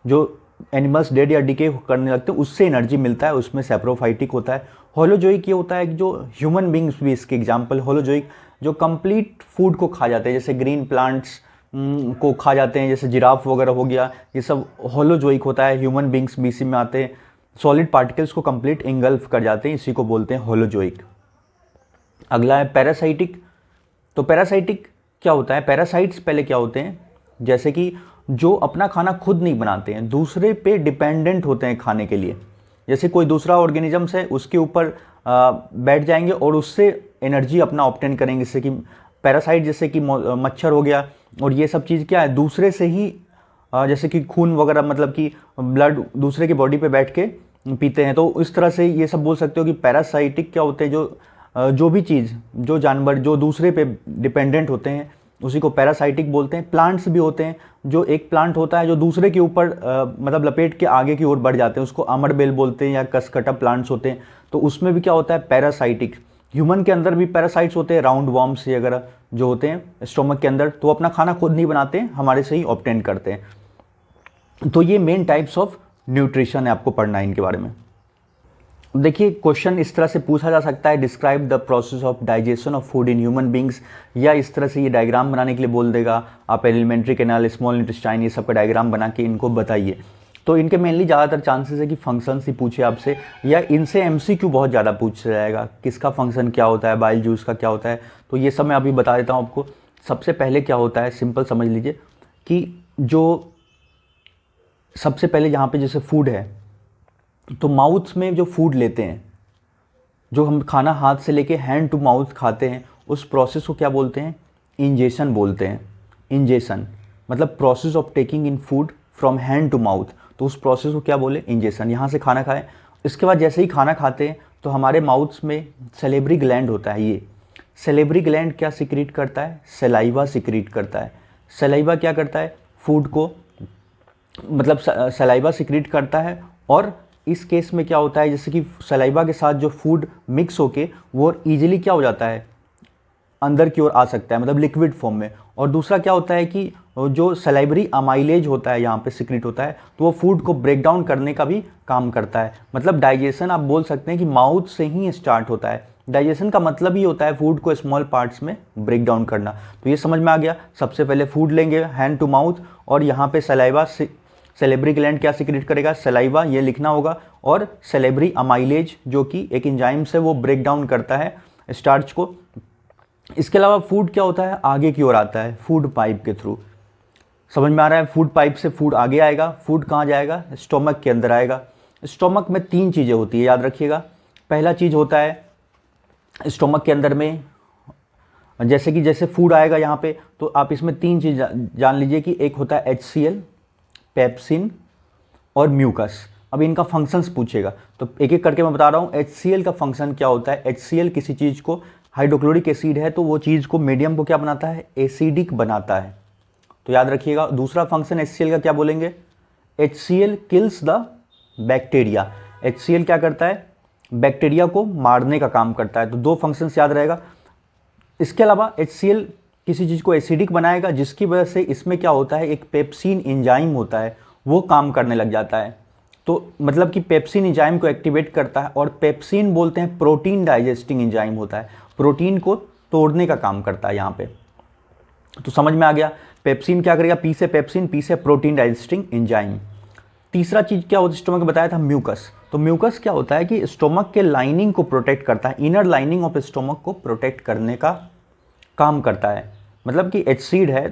जो एनिमल्स डेड या डिके करने लगते हैं उससे एनर्जी मिलता है, उसमें सैप्रोफाइटिक होता है। होलोजोइक ये होता है कि जो ह्यूमन बींग्स भी इसके एग्जाम्पल, होलोजोइक जो कंप्लीट फूड को खा जाते हैं, जैसे ग्रीन प्लांट्स को खा जाते हैं, जैसे जिराफ वगैरह हो गया, ये सब होलोजोइक होता है। ह्यूमन बींग्स भी इसी में आते हैं, सॉलिड पार्टिकल्स को कंप्लीट इंगल्फ कर जाते हैं, इसी को बोलते हैं होलोजोइक। अगला है पैरासाइटिक। तो पैरासाइटिक क्या होता है, पैरासाइट्स पहले क्या होते हैं, जैसे कि जो अपना खाना खुद नहीं बनाते हैं, दूसरे पे डिपेंडेंट होते हैं खाने के लिए। जैसे कोई दूसरा ऑर्गेनिजम्स है, उसके ऊपर बैठ जाएंगे और उससे एनर्जी अपना ऑब्टेन करेंगे। जैसे कि पैरासाइट, जैसे कि मच्छर हो गया, और ये सब चीज़ क्या है, दूसरे से ही जैसे कि खून वगैरह, मतलब कि ब्लड दूसरे की बॉडी पे बैठ के पीते हैं। तो इस तरह से ये सब बोल सकते हो कि पैरासाइटिक क्या होते हैं, जो भी चीज़, जो जानवर जो दूसरे पे डिपेंडेंट होते हैं उसी को पैरासाइटिक बोलते हैं। प्लांट्स भी होते हैं, जो एक प्लांट होता है जो दूसरे के ऊपर मतलब लपेट के आगे की ओर बढ़ जाते हैं, उसको अमरबेल बोलते हैं, या कसकटा प्लांट्स होते हैं। तो उसमें भी क्या होता है, पैरासाइटिक। ह्यूमन के अंदर भी पैरासाइट्स होते हैं, राउंड वॉर्म्स वगैरह जो होते हैं स्टोमक के अंदर, तो अपना खाना खुद नहीं बनाते हैं, हमारे से ही ऑब्टेन करते हैं। तो ये मेन टाइप्स ऑफ न्यूट्रिशन है, आपको पढ़ना है इनके बारे में। देखिए क्वेश्चन इस तरह से पूछा जा सकता है, describe the process of digestion of food in human beings, या इस तरह से ये डायग्राम बनाने के लिए बोल देगा, आप एलिमेंट्री कैनाल, स्मॉल इंटेस्टाइन, ये सब का डायग्राम बना के इनको बताइए। तो इनके मेनली ज़्यादातर चांसेस है कि फंक्शंस ही पूछे आपसे, या इनसे एमसीक्यू बहुत ज़्यादा पूछ जाएगा, किसका फंक्शन क्या होता है, बाइल जूस का क्या होता है। तो ये सब मैं अभी बता देता हूँ आपको। सबसे पहले क्या होता है, सिंपल समझ लीजिए कि जो सबसे पहले यहाँ पे जैसे फूड है, तो माउथ में जो फूड लेते हैं, जो हम खाना हाथ से लेके हैंड टू माउथ खाते हैं, उस प्रोसेस को क्या बोलते हैं, इंजेशन बोलते हैं। इंजेशन मतलब process of taking in food from hand to mouth. तो उस प्रोसेस को क्या बोले, इंजेशन। यहाँ से खाना खाएं, इसके बाद जैसे ही खाना खाते हैं तो हमारे माउथ में सेलेब्री ग्लैंड होता है। ये सेलेब्री ग्लैंड क्या सिक्रीट करता है, सलाइवा सिक्रीट करता है। सलाइवा क्या करता है, फूड को मतलब सलाइवा सिक्रीट करता है। और इस केस में क्या होता है, जैसे कि सलाइवा के साथ जो फूड मिक्स होके वो ईजिली क्या हो जाता है, अंदर की ओर आ सकता है, मतलब लिक्विड फॉर्म में। और दूसरा क्या होता है कि जो सलाइवरी अमाइलेज होता है यहाँ पे सिक्रीट होता है, तो वो फूड को ब्रेक डाउन करने का भी काम करता है। मतलब डाइजेशन आप बोल सकते हैं कि माउथ से ही स्टार्ट होता है। डाइजेशन का मतलब ही होता है फूड को स्मॉल पार्ट्स में ब्रेक डाउन करना। तो ये समझ में आ गया। सबसे पहले फूड लेंगे हैंड टू माउथ, और यहाँ पे सलाइवा सेलेब्री ग्लैंड क्या सिक्रीट करेगा, सलाइवा, ये लिखना होगा। और सेलेब्री अमाइलेज जो कि एक एंजाइम से वो ब्रेक डाउन करता है स्टार्च को। इसके अलावा फूड क्या होता है, आगे की ओर आता है फूड पाइप के थ्रू। समझ में आ रहा है, फूड पाइप से फूड आगे आएगा। फूड कहाँ जाएगा, स्टोमक के अंदर आएगा। स्टोमक में 3 चीज़ें होती है, याद रखिएगा। पहला चीज़ होता है स्टोमक के अंदर में, जैसे फूड आएगा यहाँ पे, तो आप इसमें 3 चीज़ जान लीजिए कि एक होता है HCl, पेप्सिन और म्यूकस। अब इनका फंक्शंस पूछेगा तो एक एक करके मैं बता रहा हूँ। HCl का फंक्शन क्या होता है, HCl किसी चीज़ को, हाइड्रोक्लोरिक एसिड है तो वो चीज़ को, मीडियम को क्या बनाता है, एसिडिक बनाता है। तो याद रखिएगा। दूसरा फंक्शन HCl का क्या बोलेंगे, HCl kills the bacteria. HCl क्या करता है, बैक्टीरिया को मारने का काम करता है। तो 2 फंक्शंस याद रहेगा। इसके अलावा HCl किसी चीज़ को एसिडिक बनाएगा, जिसकी वजह से इसमें क्या होता है, एक पेप्सिन एंजाइम होता है, वो काम करने लग जाता है। तो मतलब कि पेप्सिन एंजाइम को एक्टिवेट करता है। और पेप्सिन बोलते हैं प्रोटीन डाइजेस्टिंग एंजाइम होता है, प्रोटीन को तोड़ने का काम करता है यहाँ पे। तो समझ में आ गया, पेप्सिन क्या करेगा, पी से पेप्सिन, पी से प्रोटीन डाइजेस्टिंग एंजाइम। तीसरा चीज़ क्या होता है स्टोमक में, बताया था म्यूकस। तो म्यूकस क्या होता है कि स्टोमक के लाइनिंग को प्रोटेक्ट करता है, इनर लाइनिंग ऑफ स्टोमक को प्रोटेक्ट करने का काम करता है। मतलब कि एसिड है,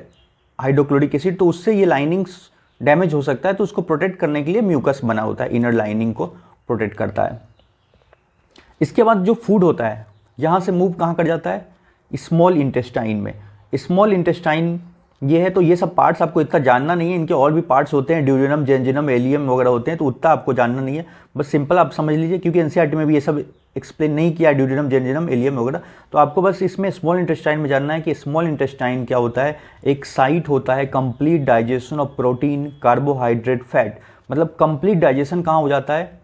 हाइड्रोक्लोरिक एसिड, तो उससे ये लाइनिंग्स डैमेज हो सकता है, तो उसको प्रोटेक्ट करने के लिए म्यूकस बना होता है, इनर लाइनिंग को प्रोटेक्ट करता है। इसके बाद जो फूड होता है यहाँ से मूव कहाँ कर जाता है, स्मॉल इंटेस्टाइन में। स्मॉल इंटेस्टाइन ये है, तो ये सब पार्ट्स आपको इतना जानना नहीं है, इनके और भी पार्ट्स होते हैं, ड्यूडेनम, जेंजिनम, एलियम वगैरह होते हैं, तो उतना आपको जानना नहीं है। बस सिंपल आप समझ लीजिए, क्योंकि एनसीईआरटी में भी ये सब एक्सप्लेन नहीं किया, ड्यूडेनम, जेंजिनम, एलियम वगैरह। तो आपको बस इसमें स्मॉल इंटेस्टाइन में जानना है कि स्मॉल इंटेस्टाइन क्या होता है। एक साइट होता है complete digestion of protein, carbohydrate, fat. मतलब कंप्लीट डाइजेशन कहाँ हो जाता है,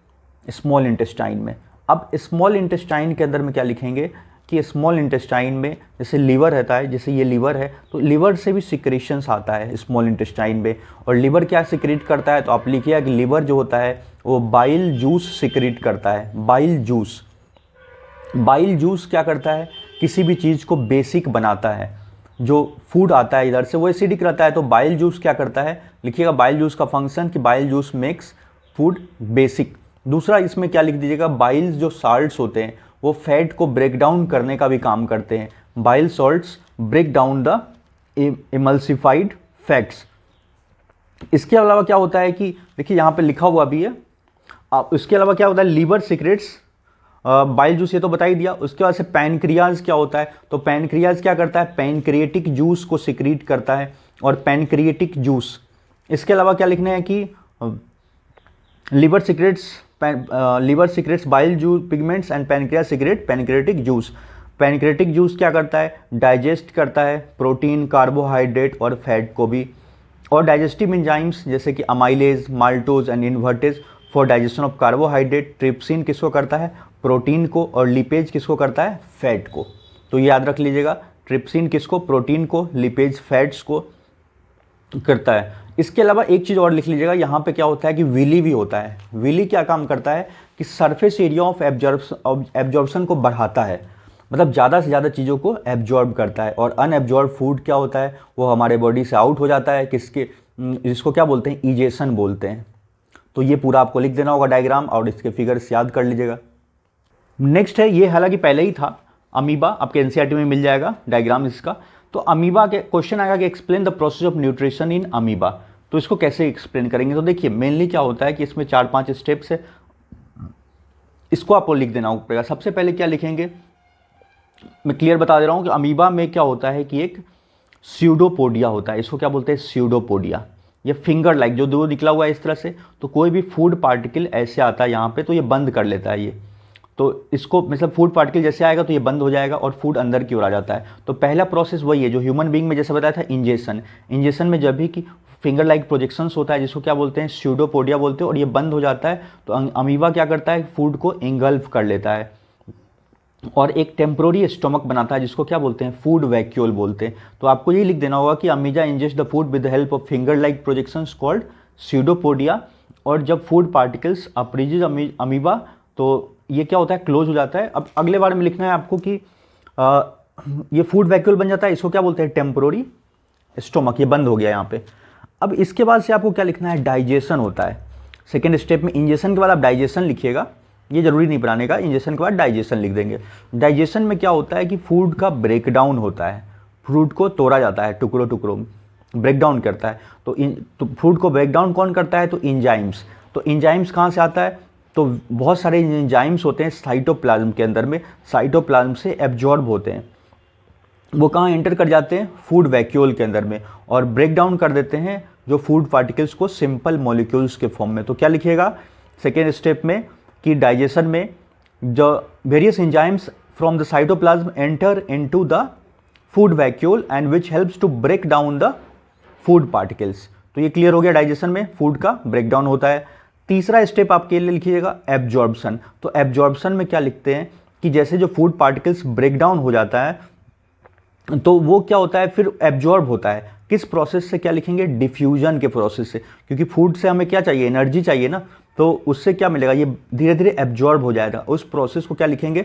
स्मॉल इंटेस्टाइन में। अब स्मॉल इंटेस्टाइन के अंदर में क्या लिखेंगे कि स्मॉल इंटेस्टाइन में जैसे लीवर रहता है, जैसे ये लीवर है, तो लीवर से भी सिक्रेशंस आता है स्मॉल इंटेस्टाइन में। और लीवर क्या सिक्रेट करता है, तो आप लिखिए कि लीवर जो होता है वो बाइल जूस सिक्रेट करता है। बाइल जूस, बाइल जूस क्या करता है, किसी भी चीज़ को बेसिक बनाता है। जो फूड आता है इधर से वो एसिडिक रहता है, तो बाइल जूस क्या करता है, लिखिएगा बाइल जूस का फंक्शन कि bile juice makes food basic. दूसरा इसमें क्या लिख दीजिएगा, बाइल्स जो साल्ट्स होते हैं वो फैट को ब्रेक डाउन करने का भी काम करते हैं। Bile salts break down the emulsified fats. इसके अलावा क्या होता है कि देखिए यहाँ पे लिखा हुआ भी है। इसके अलावा क्या होता है, लीवर सीक्रेट्स बाइल जूस, ये तो बता ही दिया। उसके बाद से पैनक्रियाज क्या होता है, तो पैनक्रियाज क्या करता है, पैनक्रिएटिक जूस को सिक्रीट करता है। और पैनक्रिएटिक जूस, इसके अलावा क्या लिखना है कि liver secrets bile juice pigments and pancreas secret pancreatic juice. Pancreatic juice क्या करता है, डाइजेस्ट करता है प्रोटीन, कार्बोहाइड्रेट और फैट को भी। और डाइजेस्टिव एंजाइम्स जैसे कि amylase, maltose and invertase for digestion of carbohydrate. Trypsin किसको करता है, प्रोटीन को। और लिपेज किसको करता है, फैट को। तो ये याद रख लीजिएगा, ट्रिप्सिन किसको, प्रोटीन को, लिपेज फैट्स को करता है। इसके अलावा एक चीज़ और लिख लीजिएगा, यहाँ पे क्या होता है कि विली भी होता है। विली क्या काम करता है कि सरफेस एरिया ऑफ एब्जॉर्प्शन को बढ़ाता है, मतलब ज़्यादा से ज़्यादा चीज़ों को एब्जॉर्ब करता है। और अनएब्जॉर्ब फूड क्या होता है, वो हमारे बॉडी से आउट हो जाता है, जिसको क्या बोलते हैं, इजेशन बोलते हैं। तो ये पूरा आपको लिख देना होगा डायग्राम, और इसके फिगर्स याद कर लीजिएगा। नेक्स्ट है, ये हालांकि पहले ही था, अमीबा, आपके एनसीईआरटी में मिल जाएगा डायग्राम इसका। तो अमीबा के क्वेश्चन आएगा कि explain the process of nutrition in amoeba. तो इसको कैसे एक्सप्लेन करेंगे, तो देखिए मेनली क्या होता है कि इसमें 4-5 स्टेप्स है, इसको आपको लिख देना पड़ेगा। सबसे पहले क्या लिखेंगे, मैं क्लियर बता दे रहा हूँ कि अमीबा में क्या होता है कि एक स्यूडोपोडिया होता है। इसको क्या बोलते हैं, स्यूडोपोडिया। ये फिंगर लाइक जो दो निकला हुआ है इस तरह से, तो कोई भी फूड पार्टिकल ऐसे आता है यहाँ पे तो ये बंद कर लेता है ये, तो इसको मतलब फूड पार्टिकल जैसे आएगा तो ये बंद हो जाएगा और फूड अंदर की ओर आ जाता है। तो पहला प्रोसेस वही है जो ह्यूमन बीइंग में जैसे बताया था, इंजेशन। इंजेशन में जब भी कि फिंगर लाइक प्रोजेक्शंस होता है जिसको क्या बोलते हैं, स्यूडोपोडिया बोलते हैं, और ये बंद हो जाता है तो अमीबा क्या करता है, फूड को इंगल्फ कर लेता है और एक टेम्प्रोरी स्टोमक बनाता है जिसको क्या बोलते हैं, फूड वैक्यूल बोलते हैं। तो आपको ये लिख देना होगा कि amoeba ingest the food with the help of finger like projections called pseudopodia, और जब फूड पार्टिकल्स अप्रीजिज अमीबा तो ये क्या होता है, क्लोज हो जाता है। अब अगले बार में लिखना है आपको कि ये फूड वैक्यूल बन जाता है, इसको क्या बोलते हैं, टेम्प्रोरी स्टोमक, ये बंद हो गया यहाँ पे। अब इसके बाद से आपको क्या लिखना है, डाइजेशन होता है। सेकेंड स्टेप में इंजेशन के बाद आप डाइजेशन लिखिएगा, ये जरूरी नहीं बनाने का, इंजेशन के बाद डाइजेशन लिख देंगे। डाइजेशन में क्या होता है कि फूड का ब्रेकडाउन होता है, फूड को तोड़ा जाता है टुकड़ों टुकड़ों, ब्रेकडाउन करता है। तो फूड को ब्रेकडाउन कौन करता है, तो इंजाइम्स। तो इंजाइम्स कहाँ से आता है, तो बहुत सारे इंजाइम्स होते हैं साइटोप्लाज्म के अंदर में, साइटोप्लाज्म से एब्जॉर्ब होते हैं, वो कहाँ एंटर कर जाते हैं, फूड वैक्यूल के अंदर में, और ब्रेक डाउन कर देते हैं जो फूड पार्टिकल्स को सिंपल मॉलिक्यूल्स के फॉर्म में। तो क्या लिखिएगा सेकेंड स्टेप में कि डाइजेशन में जो various enzymes from the cytoplasm enter into the food vacuole and which helps to break down the food particles. तो ये क्लियर हो गया, डाइजेशन में फूड का ब्रेक डाउन होता है। तीसरा स्टेप आपके लिए लिखिएगा एब्जॉर्प्शन। तो एब्जॉर्प्शन में क्या लिखते हैं कि जैसे जो फूड पार्टिकल्स ब्रेक डाउन हो जाता है तो वो क्या होता है, फिर एब्जॉर्ब होता है। किस प्रोसेस से, क्या लिखेंगे, डिफ्यूजन के प्रोसेस से, क्योंकि फूड से हमें क्या चाहिए, एनर्जी चाहिए ना, तो उससे क्या मिलेगा, ये धीरे धीरे एब्जॉर्ब हो जाएगा। उस प्रोसेस को क्या लिखेंगे,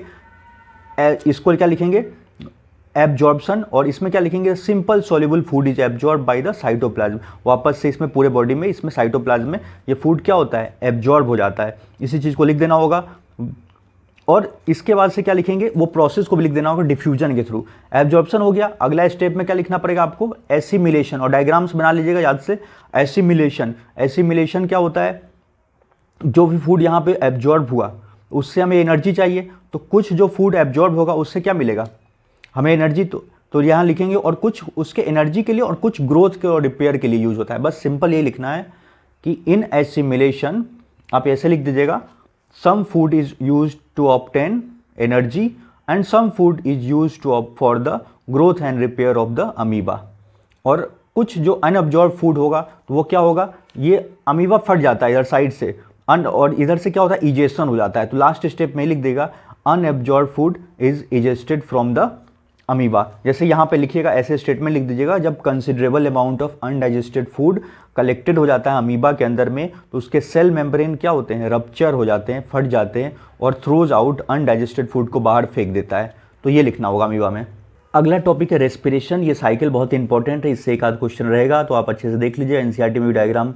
इसको क्या लिखेंगे, एब्जॉर्प्शन, और इसमें क्या लिखेंगे, simple soluble food is absorb by the cytoplasm. वापस से इसमें पूरे बॉडी में, इसमें साइटोप्लाज्म में ये फूड क्या होता है, एब्जॉर्ब हो जाता है। इसी चीज़ को लिख देना होगा। और इसके बाद से क्या लिखेंगे, वो प्रोसेस को भी लिख देना होगा डिफ्यूजन के थ्रू। एब्जॉर्प्शन हो गया, अगला स्टेप में क्या लिखना पड़ेगा आपको, एसिमिलेशन, और डायग्राम्स बना लीजिएगा याद से। एसिमिलेशन, एसिमिलेशन क्या होता है, जो भी फूड यहाँ पे एब्जॉर्ब हुआ उससे हमें एनर्जी चाहिए, तो कुछ जो फूड एब्जॉर्ब होगा उससे क्या मिलेगा, हमें एनर्जी। तो यहाँ लिखेंगे, और कुछ उसके एनर्जी के लिए और कुछ ग्रोथ के और रिपेयर के लिए यूज होता है। बस सिंपल ये लिखना है कि इन एसिमिलेशन आप ऐसे लिख दीजिएगा, some food is use to obtain energy and some food is use to for the growth and repair of the amoeba. और कुछ जो अनअब्जॉर्ब फूड होगा तो वो क्या होगा, ये अमीबा फट जाता है इधर साइड से, और इधर से क्या होता है, इजेशन हो जाता है। तो लास्ट स्टेप में लिख देगा unabsorbed food is egested from the amoeba. जैसे यहाँ पे लिखिएगा, ऐसे स्टेटमेंट लिख दीजिएगा, जब considerable amount of undigested food collected हो जाता है अमीबा के अंदर में, तो उसके सेल मेम्ब्रेन क्या होते हैं, रप्चर हो जाते हैं, फट जाते हैं, और थ्रोज आउट अनडाइजेस्टेड फूड को बाहर फेंक देता है। तो ये लिखना होगा अमीबा में। अगला टॉपिक है रेस्पिरेशन। ये साइकिल बहुत इंपॉर्टेंट है, इससे एक आध क्वेश्चन रहेगा, तो आप अच्छे से देख लीजिए। एनसीईआरटी में भी डायग्राम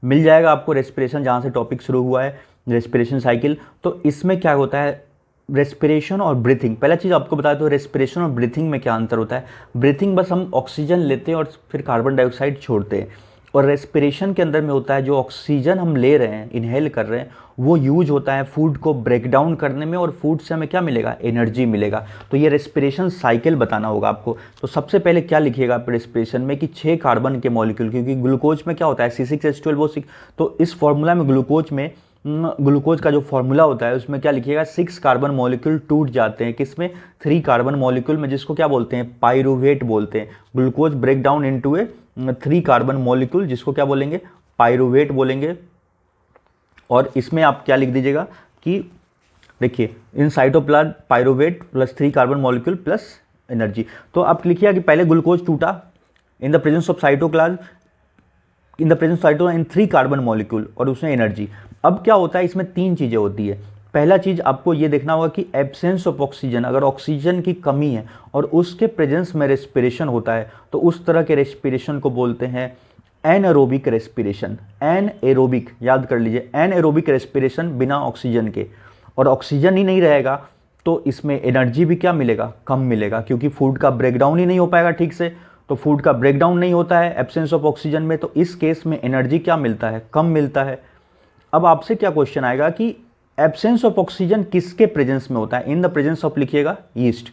मिल जाएगा आपको, रेस्पिरेशन जहाँ से टॉपिक शुरू हुआ है, रेस्पिरेशन साइकिल। तो इसमें क्या होता है, रेस्पिरेशन और ब्रीथिंग। पहला चीज़ आपको बता दो, रेस्पिरेशन और ब्रीथिंग में क्या अंतर होता है। ब्रीथिंग बस हम ऑक्सीजन लेते हैं और फिर कार्बन डाइऑक्साइड छोड़ते हैं, और रेस्पिरेशन के अंदर में होता है जो ऑक्सीजन हम ले रहे हैं, इनहेल कर रहे हैं, वो यूज होता है फूड को ब्रेक डाउन करने में, और फूड से हमें क्या मिलेगा, एनर्जी मिलेगा। तो ये रेस्पिरेशन साइकिल बताना होगा आपको। तो सबसे पहले क्या लिखिएगा आप रेस्पिरेशन में कि 6 कार्बन के मॉलिक्यूल, क्योंकि ग्लूकोज में क्या होता है, C6H12O6, तो इस फॉर्मूला में ग्लूकोज का जो फॉर्मूला होता है उसमें क्या लिखिएगा, 6 कार्बन मॉलिक्यूल टूट जाते हैं, किसमें, 3 कार्बन मॉलिक्यूल में, जिसको क्या बोलते हैं, पाइरूवेट बोलते हैं। ग्लूकोज ब्रेक डाउन इनटू ए 3 कार्बन मॉलिक्यूल, जिसको क्या बोलेंगे, पाइरूवेट बोलेंगे। और इसमें आप क्या लिख दीजिएगा कि देखिए, in cytoplasm pyruvate plus 3 carbon molecule plus energy. तो आप लिखिएगा कि पहले ग्लूकोज टूटा इन the presence of cytoplasm, in the presence of in 3 carbon molecule, और उसमें एनर्जी। अब क्या होता है, इसमें 3 चीज़ें होती है। पहला चीज़ आपको ये देखना होगा कि एब्सेंस ऑफ ऑक्सीजन, अगर ऑक्सीजन की कमी है और उसके प्रेजेंस में रेस्पिरेशन होता है, तो उस तरह के रेस्पिरेशन को बोलते हैं एनएरोबिक रेस्पिरेशन। एनएरोबिक याद कर लीजिए, एनएरोबिक रेस्पिरेशन बिना ऑक्सीजन के। और ऑक्सीजन ही नहीं रहेगा तो इसमें एनर्जी भी क्या मिलेगा, कम मिलेगा, क्योंकि फूड का ब्रेकडाउन ही नहीं हो पाएगा ठीक से। तो फूड का ब्रेकडाउन नहीं होता है एब्सेंस ऑफ ऑक्सीजन में, तो इस केस में एनर्जी क्या मिलता है, कम मिलता है। अब आपसे क्या क्वेश्चन आएगा कि एब्सेंस ऑफ ऑक्सीजन किसके प्रेजेंस में होता है, इन द प्रेजेंस ऑफ लिखिएगा east,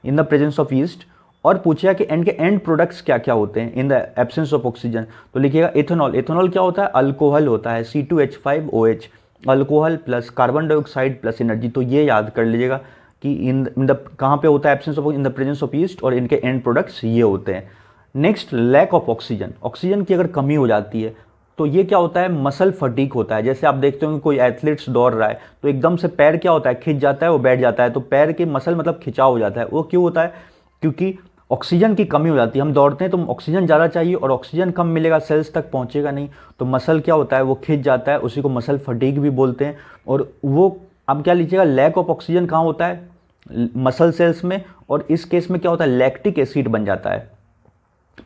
in the presence of yeast, और पूछेगा कि एंड के एंड प्रोडक्ट्स क्या क्या होते हैं in the absence of oxygen, तो लिखिएगा इथेनॉल। इथेनॉल क्या होता है? अल्कोहल होता है, C2H5OH, alcohol plus carbon dioxide plus energy. तो ये याद कर लीजिएगा कि इन द कहाँ पे होता है absence of, in the presence of yeast, और इनके एंड प्रोडक्ट्स ये होते हैं। Next, lack of oxygen. Oxygen की अगर कमी हो जाती है तो ये क्या होता है? मसल फटीक होता है। जैसे आप देखते हो कि कोई एथलीट्स दौड़ रहा है तो एकदम से पैर क्या होता है? खिंच जाता है, वो बैठ जाता है, तो पैर के मसल मतलब खिंचाव हो जाता है। वो क्यों होता है? क्योंकि ऑक्सीजन की कमी हो जाती है। हम दौड़ते हैं तो ऑक्सीजन ज़्यादा चाहिए और ऑक्सीजन कम मिलेगा, सेल्स तक पहुंचेगा नहीं, तो मसल क्या होता है? वो खिंच जाता है, उसी को मसल फटीग भी बोलते हैं। और वो अब क्या लीजिएगा, लैक ऑफ ऑक्सीजन कहाँ होता है? मसल सेल्स में, और इस केस में क्या होता है? लैक्टिक एसिड बन जाता है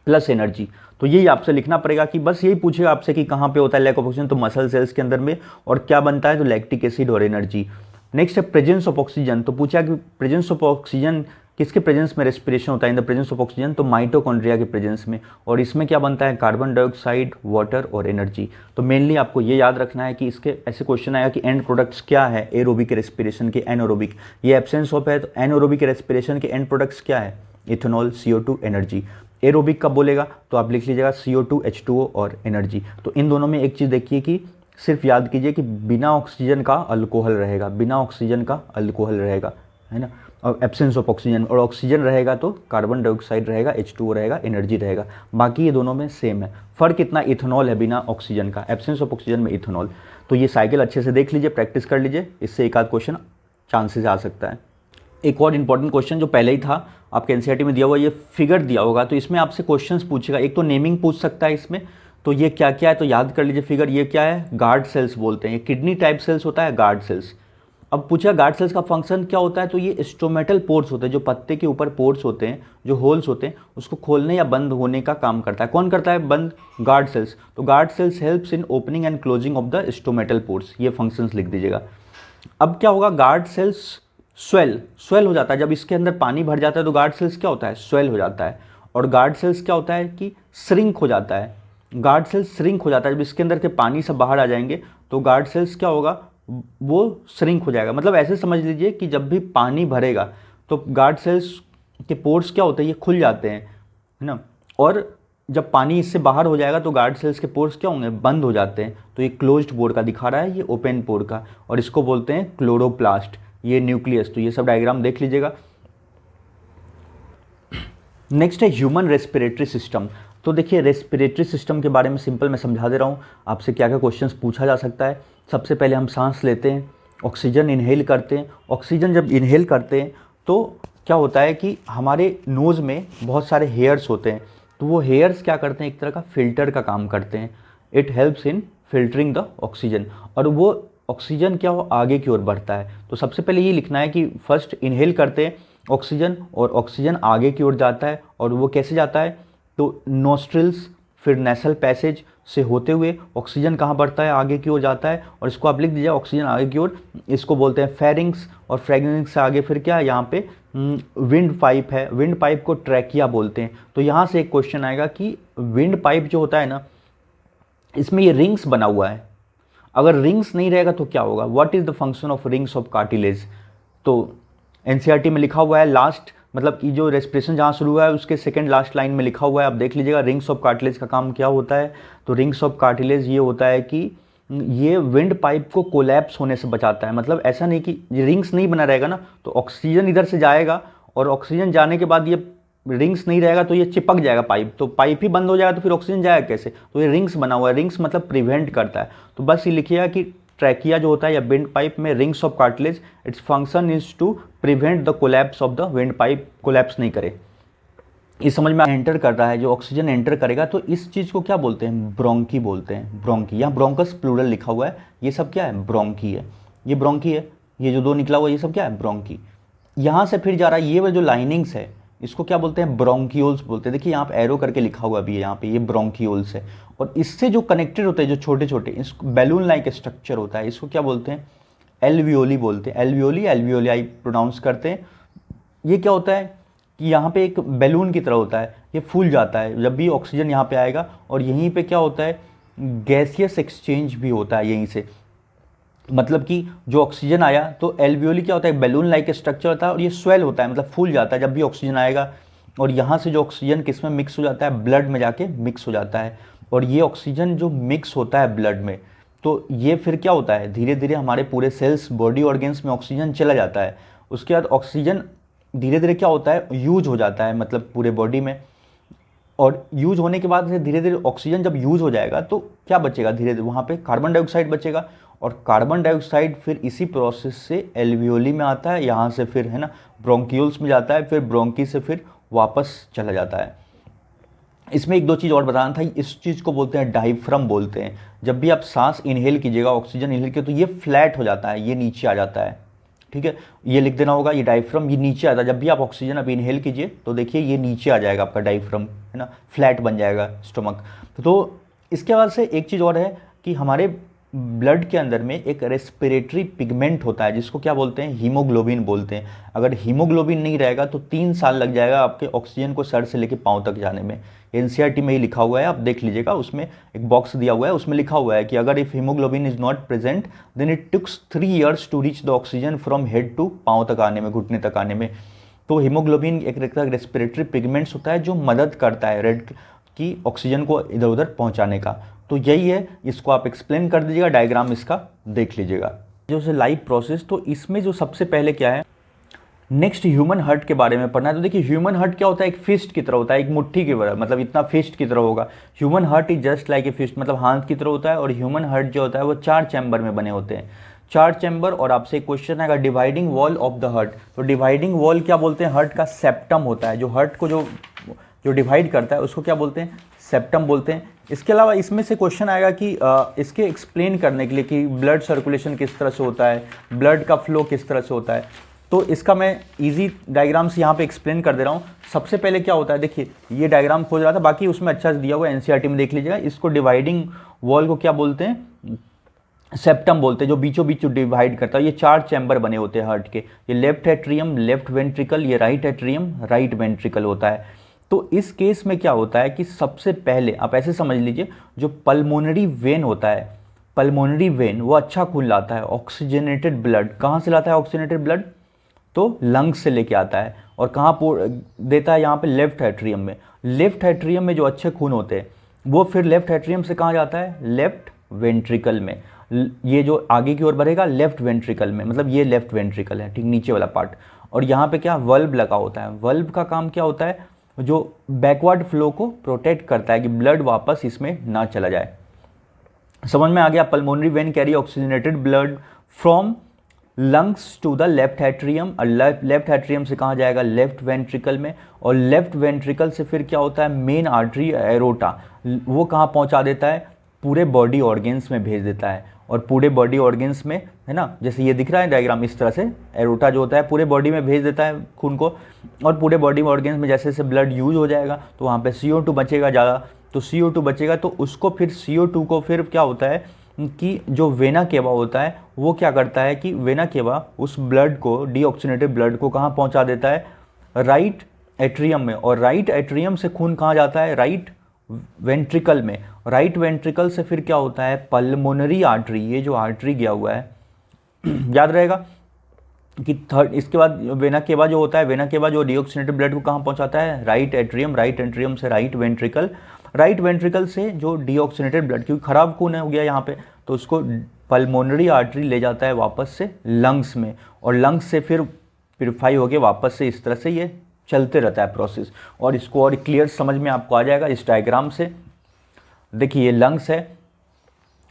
प्लस एनर्जी। तो यही आपसे लिखना पड़ेगा कि बस यही पूछेगा आपसे कि कहाँ पे होता है लैक ऑफ ऑक्सीजन, तो मसल सेल्स के अंदर में, और क्या बनता है? तो लैक्टिक एसिड और एनर्जी। नेक्स्ट है प्रेजेंस ऑफ ऑक्सीजन। तो पूछा कि प्रेजेंस ऑफ ऑक्सीजन किसके प्रेजेंस में रेस्पिरेशन होता है? इन द प्रेजेंस ऑफ ऑक्सीजन, तो माइटोकॉन्ड्रिया के प्रेजेंस में, और इसमें क्या बनता है? कार्बन डाइऑक्साइड, वाटर और एनर्जी। तो मेनली आपको ये याद रखना है कि इसके ऐसे क्वेश्चन आएगा कि एंड प्रोडक्ट्स क्या है एरोबिक रेस्पिरेशन के, एनएरोबिक। ये एब्सेंस ऑफ है, तो एनएरोबिक रेस्पिरेशन के एंड प्रोडक्ट्स क्या है? Ethanol, CO2, energy. एरोबिक कब बोलेगा तो आप लिख लीजिएगा CO2, H2O और एनर्जी। तो इन दोनों में एक चीज़ देखिए कि सिर्फ याद कीजिए कि बिना ऑक्सीजन का अल्कोहल रहेगा, बिना ऑक्सीजन का अल्कोहल रहेगा, है ना, और एब्सेंस ऑफ ऑक्सीजन, और ऑक्सीजन रहेगा तो कार्बन डाइऑक्साइड रहेगा, H2O रहेगा, एनर्जी रहेगा। बाकी ये दोनों में सेम है, फ़र्क इतना इथेनॉल है बिना ऑक्सीजन का, एब्सेंस ऑफ ऑक्सीजन में इथेनॉल। तो ये साइकिल अच्छे से देख लीजिए, प्रैक्टिस कर लीजिए, इससे एक आध क्वेश्चन चांसेस आ सकता है। एक और इंपॉर्टेंट क्वेश्चन जो पहले ही था आपके एनसीईआरटी में दिया हुआ, ये फिगर दिया होगा, तो इसमें आपसे क्वेश्चंस पूछेगा। एक तो नेमिंग पूछ सकता है इसमें, तो ये क्या क्या है तो याद कर लीजिए। फिगर ये क्या है? गार्ड सेल्स बोलते हैं, ये किडनी टाइप सेल्स होता है, गार्ड सेल्स। अब पूछा गार्ड सेल्स का फंक्शन क्या होता है, तो ये स्टोमेटल पोर्स होते हैं, जो पत्ते के ऊपर पोर्स होते हैं, जो होल्स होते हैं, उसको खोलने या बंद होने का काम करता है। कौन करता है बंद? Guard cells. तो guard cells helps in opening and closing of the stomatal pores, ये फंक्शंस लिख दीजिएगा। अब क्या होगा? गार्ड सेल्स स्वेल हो जाता है, जब इसके अंदर पानी भर जाता है तो गार्ड सेल्स क्या होता है? स्वेल हो जाता है। और गार्ड सेल्स क्या होता है कि श्रिंक हो जाता है। गार्ड सेल्स श्रिंक हो जाता है, जब इसके अंदर के पानी सब बाहर आ जाएंगे तो गार्ड सेल्स क्या होगा? वो श्रिंक हो जाएगा। मतलब ऐसे समझ लीजिए कि जब भी पानी भरेगा तो गार्ड सेल्स के पोर्स क्या होते हैं? ये खुल जाते हैं, है ना। और जब पानी इससे बाहर हो जाएगा तो गार्ड सेल्स के पोर्स क्या होंगे? बंद हो जाते हैं। तो ये क्लोज्ड पोर का दिखा रहा है, ये ओपन पोर का, और इसको बोलते हैं क्लोरोप्लास्ट, ये न्यूक्लियस। तो ये सब डायग्राम देख लीजिएगा। नेक्स्ट है ह्यूमन रेस्पिरेटरी सिस्टम। तो देखिए रेस्पिरेटरी सिस्टम के बारे में सिंपल मैं समझा दे रहा हूँ आपसे, क्या क्या क्वेश्चंस पूछा जा सकता है। सबसे पहले हम सांस लेते हैं, ऑक्सीजन इनहेल करते हैं। ऑक्सीजन जब इनहेल करते हैं तो क्या होता है कि हमारे नोज़ में बहुत सारे हेयर्स होते हैं, तो वो हेयर्स क्या करते हैं? एक तरह का फिल्टर का काम करते हैं। It helps in filtering the oxygen, और वो ऑक्सीजन क्या हो? आगे की ओर बढ़ता है। तो सबसे पहले ये लिखना है कि फर्स्ट इनहेल करते हैं ऑक्सीजन, और ऑक्सीजन आगे की ओर जाता है, और वो कैसे जाता है? तो नोस्ट्रिल्स, फिर नेसल पैसेज से होते हुए ऑक्सीजन कहाँ बढ़ता है? आगे की ओर जाता है, और इसको आप लिख दीजिए ऑक्सीजन आगे की ओर, इसको बोलते हैं फेरिंग्स। और फेरिंग्स से आगे फिर क्या है? यहाँ पे विंड पाइप है, विंड पाइप को ट्रैकिया बोलते हैं। तो यहाँ से एक क्वेश्चन आएगा कि विंड पाइप जो होता है ना, इसमें ये रिंग्स बना हुआ है, अगर रिंग्स नहीं रहेगा तो क्या होगा? What is the function of rings of cartilage? तो एनसीईआरटी में लिखा हुआ है लास्ट, मतलब कि जो रेस्पिरेशन जहाँ शुरू हुआ है उसके सेकंड लास्ट लाइन में लिखा हुआ है, आप देख लीजिएगा रिंग्स ऑफ कार्टिलेज का काम क्या होता है। तो रिंग्स ऑफ कार्टिलेज ये होता है कि ये विंड पाइप को कोलैप्स होने से बचाता है। मतलब ऐसा नहीं कि रिंग्स नहीं बना रहेगा ना, तो ऑक्सीजन इधर से जाएगा, और ऑक्सीजन जाने के बाद ये रिंग्स नहीं रहेगा तो ये चिपक जाएगा पाइप, तो पाइप ही बंद हो जाएगा तो फिर ऑक्सीजन जाएगा कैसे? तो ये रिंग्स बना हुआ है, रिंग्स मतलब प्रिवेंट करता है। तो बस ये लिखिएगा कि ट्रैकिया जो होता है या विंड पाइप में rings of cartilage, its function is to prevent the collapse of the wind pipe, collapse नहीं करे। इस समझ में एंटर कर रहा है, जो ऑक्सीजन एंटर करेगा तो इस चीज़ को क्या बोलते हैं? ब्रोंकी बोलते हैं, ब्रोंकी। यहाँ ब्रोंकस प्लूरल लिखा हुआ है, ये सब क्या है? ब्रोंकी है, ये ब्रोंकी है, ये जो दो निकला हुआ है ये सब क्या है? ब्रोंकी। यहाँ से फिर जा रहा है, ये जो लाइनिंग्स है इसको क्या बोलते हैं? ब्रोंकियोल्स बोलते हैं। देखिए यहाँ पे एरो करके लिखा हुआ भी है, यहाँ पे ये ब्रोंकियोल्स है। और इससे जो कनेक्टेड होते हैं जो छोटे छोटे, इसको बैलून लाइक स्ट्रक्चर होता है, इसको क्या बोलते हैं? एल्वियोली बोलते हैं। एल्वियोली, एल्वियोलाई प्रोनाउंस करते हैं। ये क्या होता है कि यहाँ पे एक बैलून की तरह होता है, ये फूल जाता है जब भी ऑक्सीजन यहाँ पे आएगा, और यहीं पे क्या होता है? गैसियस एक्सचेंज भी होता है यहीं से। मतलब कि जो ऑक्सीजन आया तो एल्वियोली क्या होता है? बैलून लाइक स्ट्रक्चर होता है, और ये स्वेल होता है, मतलब फूल जाता है जब भी ऑक्सीजन आएगा। और यहाँ से जो ऑक्सीजन किस में मिक्स हो जाता है, ब्लड में जाके मिक्स हो जाता है। और ये ऑक्सीजन जो मिक्स होता है ब्लड में, तो ये फिर क्या होता है, धीरे धीरे हमारे पूरे सेल्स, बॉडी ऑर्गेन्स में ऑक्सीजन चला जाता है। उसके बाद ऑक्सीजन धीरे धीरे क्या होता है, यूज हो जाता है, मतलब पूरे बॉडी में। और यूज होने के बाद धीरे धीरे ऑक्सीजन जब यूज हो जाएगा तो क्या बचेगा, धीरे धीरे वहाँ पे कार्बन डाइऑक्साइड बचेगा। और कार्बन डाइऑक्साइड फिर इसी प्रोसेस से एल्वियोली में आता है, यहाँ से फिर है ना ब्रोंक्यूल्स में जाता है, फिर ब्रोंकी से फिर वापस चला जाता है। इसमें एक दो चीज़ और बताना था, इस चीज़ को बोलते हैं डायफ्राम बोलते हैं। जब भी आप सांस इनहेल कीजिएगा, ऑक्सीजन इनहेल कीजिए, तो ये फ्लैट हो जाता है, ये नीचे आ जाता है। ठीक है, ये लिख देना होगा, ये डायफ्राम ये नीचे आता है। जब भी आप ऑक्सीजन अब इनहेल कीजिए तो देखिए ये नीचे आ जाएगा आपका डायफ्राम, है ना, फ्लैट बन जाएगा स्टमक। तो इसके बाद से एक चीज़ और है कि हमारे ब्लड के अंदर में एक रेस्पिरेटरी पिगमेंट होता है, जिसको क्या बोलते हैं, हीमोग्लोबिन बोलते हैं। अगर हीमोग्लोबिन नहीं रहेगा तो 3 साल लग जाएगा आपके ऑक्सीजन को सर से लेके पाँव तक जाने में। एनसीईआरटी में ही लिखा हुआ है, आप देख लीजिएगा, उसमें एक बॉक्स दिया हुआ है, उसमें लिखा हुआ है कि अगर if haemoglobin is not present then it takes 3 years to reach the oxygen from head to पाँव तक आने में, घुटने तक आने में। तो हीमोग्लोबिन एक रेस्पिरेटरी पिगमेंट्स होता है जो मदद करता है रेड की ऑक्सीजन को इधर उधर पहुंचाने का। तो यही है, इसको आप एक्सप्लेन कर दीजिएगा, डायग्राम इसका देख लीजिएगा। जो से लाइव प्रोसेस, तो इसमें जो सबसे पहले क्या है, नेक्स्ट ह्यूमन हार्ट के बारे में पढ़ना है। तो देखिए ह्यूमन हार्ट क्या होता है, एक फिस्ट की तरह होता है, एक मुट्ठी की तरह, मतलब इतना फिस्ट की तरह होगा। Human heart is just like a fist, मतलब हाथ की तरह होता है। और ह्यूमन हार्ट जो होता है वो 4 चैम्बर में बने होते हैं, 4 चैम्बर। और आपसे एक क्वेश्चन आएगा, dividing wall of the heart. तो डिवाइडिंग वॉल क्या बोलते हैं, हार्ट का सेप्टम होता है, जो हार्ट को जो डिवाइड करता है उसको क्या बोलते हैं, सेप्टम बोलते हैं। इसके अलावा इसमें से क्वेश्चन आएगा कि इसके एक्सप्लेन करने के लिए कि ब्लड सर्कुलेशन किस तरह से होता है, ब्लड का फ्लो किस तरह से होता है। तो इसका मैं इजी डायग्राम से यहाँ पे एक्सप्लेन कर दे रहा हूँ। सबसे पहले क्या होता है, देखिए ये डायग्राम खोज रहा था, बाकी उसमें अच्छा से दिया हुआ है, एनसीईआरटी में देख लीजिएगा। इसको डिवाइडिंग वॉल को क्या बोलते हैं, सेप्टम बोलते हैं, जो बीचों बीच डिवाइड करता है। ये 4 चैम्बर बने होते हैं हार्ट के, ये लेफ्ट एट्रियम, लेफ्ट वेंट्रिकल, ये राइट एट्रियम, राइट वेंट्रिकल होता है। तो इस केस में क्या होता है कि सबसे पहले आप ऐसे समझ लीजिए, जो पल्मोनरी वेन होता है, पल्मोनरी वेन वो अच्छा खून लाता है, ऑक्सीजनेटेड ब्लड। कहाँ से लाता है ऑक्सीजनेटेड ब्लड, तो लंग्स से लेके आता है। और कहाँ देता है, यहाँ पे लेफ्ट एट्रियम में। लेफ्ट एट्रियम में जो अच्छे खून होते हैं वो फिर लेफ्ट एट्रियम से कहाँ जाता है, लेफ्ट वेंट्रिकल में। ये जो आगे की ओर बढ़ेगा लेफ्ट वेंट्रिकल में, मतलब ये लेफ्ट वेंट्रिकल है, ठीक नीचे वाला पार्ट। और यहाँ पे क्या वल्व लगा होता है, वल्व का काम क्या होता है, जो बैकवर्ड फ्लो को प्रोटेक्ट करता है कि ब्लड वापस इसमें ना चला जाए। समझ में आ गया, pulmonary vein carry oxygenated blood from lungs to the left atrium. और लेफ्ट एट्रियम से कहाँ जाएगा, लेफ्ट वेंट्रिकल में। और लेफ्ट वेंट्रिकल से फिर क्या होता है, मेन आर्टरी एरोटा, वो कहाँ पहुँचा देता है, पूरे बॉडी ऑर्गेन्स में भेज देता है। और पूरे बॉडी ऑर्गेन्स में, है ना, जैसे ये दिख रहा है डायग्राम, इस तरह से एरोटा जो होता है पूरे बॉडी में भेज देता है खून को। और पूरे बॉडी ऑर्गेन्स में जैसे जैसे ब्लड यूज हो जाएगा तो वहाँ पे CO2 बचेगा ज़्यादा। तो CO2 बचेगा तो उसको फिर CO2 को फिर क्या होता है कि जो वेना केवा होता है वो क्या करता है कि वेना केवा उस ब्लड को, डीऑक्सीजनेटेड ब्लड को कहाँ पहुँचा देता है, राइट एट्रियम में। और राइट एट्रियम से खून कहाँ जाता है, राइट वेंट्रिकल में। राइट वेंट्रिकल से फिर क्या होता है, पल्मोनरी आर्टरी, ये जो आर्टरी गया हुआ है याद रहेगा कि थर्ड, इसके बाद वेना केवा जो होता है, वेना केवा जो डीऑक्सीजनेटेड ब्लड को कहाँ पहुँचाता है, राइट एट्रियम, राइट एट्रियम से राइट वेंट्रिकल, राइट वेंट्रिकल से जो डीऑक्सीजनेटेड ब्लड, क्योंकि खराब खून हो गया यहाँ पे, तो उसको पल्मोनरी आर्टरी ले जाता है वापस से लंग्स में। और लंग्स से फिर प्यूरिफाई होके वापस से इस तरह से ये चलते रहता है प्रोसेस। और इसको और क्लियर समझ में आपको आ जाएगा इस डायग्राम से। देखिए ये लंग्स है,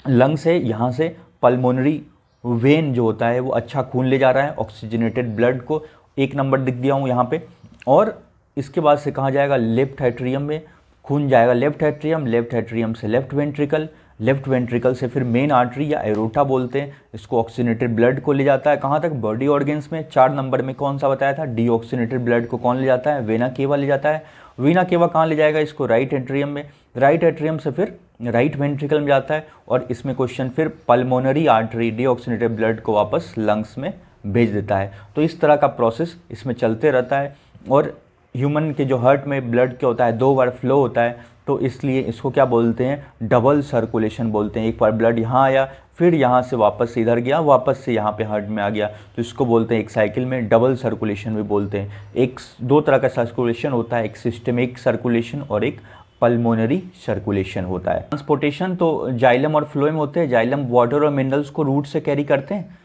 लंग्स है, यहाँ से पल्मोनरी वेन जो होता है वो अच्छा खून ले जा रहा है, ऑक्सीजनेटेड ब्लड को, 1 नंबर दिख दिया हूँ यहाँ पे। और इसके बाद से कहाँ जाएगा, लेफ्ट एट्रियम में खून जाएगा, लेफ्ट एट्रियम, लेफ्ट एट्रियम से लेफ्ट वेंट्रिकल, लेफ्ट वेंट्रिकल से फिर मेन आर्टरी या एरोटा बोलते हैं, इसको ऑक्सीजनेटेड ब्लड को ले जाता है कहाँ तक, बॉडी ऑर्गेन्स में। 4 नंबर में कौन सा बताया था, डीऑक्सीजनेटेड ब्लड को कौन ले जाता है, वेना केवा ले जाता है। वेना केवा कहाँ ले जाएगा इसको, राइट एट्रियम में, राइट एट्रियम से फिर राइट वेंट्रिकल में जाता है। और इसमें क्वेश्चन फिर पल्मोनरी आर्टरी डीऑक्सीजनेटेड ब्लड को वापस लंग्स में भेज देता है। तो इस तरह का प्रोसेस इसमें चलते रहता है। और ह्यूमन के जो हार्ट में ब्लड क्या होता है, 2 बार फ्लो होता है, तो इसलिए इसको क्या बोलते हैं, डबल सर्कुलेशन बोलते हैं। एक बार ब्लड यहाँ आया, फिर यहाँ से वापस से इधर गया, वापस से यहाँ पे हार्ट में आ गया। तो इसको बोलते हैं एक साइकिल में डबल सर्कुलेशन भी बोलते हैं। एक दो तरह का सर्कुलेशन होता है, एक सिस्टमिक सर्कुलेशन और एक पल्मोनरी सर्कुलेशन होता है। ट्रांसपोर्टेशन तो जाइलम और फ्लोएम होते हैं। जाइलम वाटर और मिनरल्स को रूट से कैरी करते हैं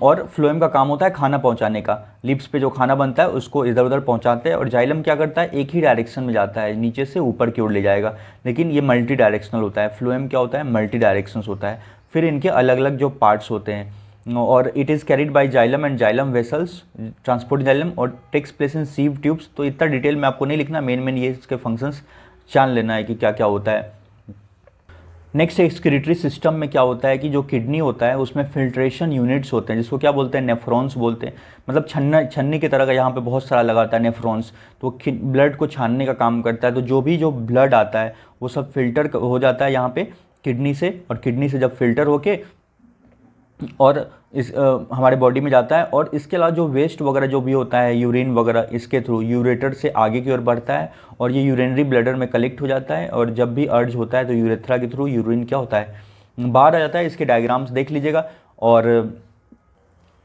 और फ्लोएम का काम होता है खाना पहुंचाने का। लिप्स पे जो खाना बनता है उसको इधर उधर पहुंचाते हैं। और जाइलम क्या करता है, एक ही डायरेक्शन में जाता है, नीचे से ऊपर की ओर ले जाएगा, लेकिन ये मल्टी डायरेक्शनल होता है। फ्लोएम क्या होता है, मल्टी डायरेक्शंस होता है। फिर इनके अलग अलग जो पार्ट्स होते हैं और it is carried by xylem and xylem vessels, transport xylem और takes place in sieve tubes. तो इतना डिटेल में आपको नहीं लिखना, मेन ये इसके फंक्शंस जान लेना है कि क्या क्या होता है। नेक्स्ट एक्सक्रीटरी सिस्टम में क्या होता है कि जो किडनी होता है उसमें फिल्ट्रेशन यूनिट्स होते हैं, जिसको क्या बोलते हैं, नेफ्रॉन्स बोलते हैं। मतलब छन्नी की तरह का यहाँ पे बहुत सारा लगाता है नेफ्रॉन्स, तो ब्लड को छानने का काम करता है। तो जो ब्लड आता है वो सब फिल्टर हो जाता है यहाँ पे किडनी से, और किडनी से जब फिल्टर होके और हमारे बॉडी में जाता है। और इसके अलावा जो वेस्ट वगैरह जो भी होता है, यूरिन वगैरह, इसके थ्रू यूरेटर से आगे की ओर बढ़ता है और ये यूरिनरी ब्लैडर में कलेक्ट हो जाता है। और जब भी अर्ज होता है तो यूरेथ्रा के थ्रू यूरिन क्या होता है, बाहर आ जाता है। इसके डायग्राम्स देख लीजिएगा। और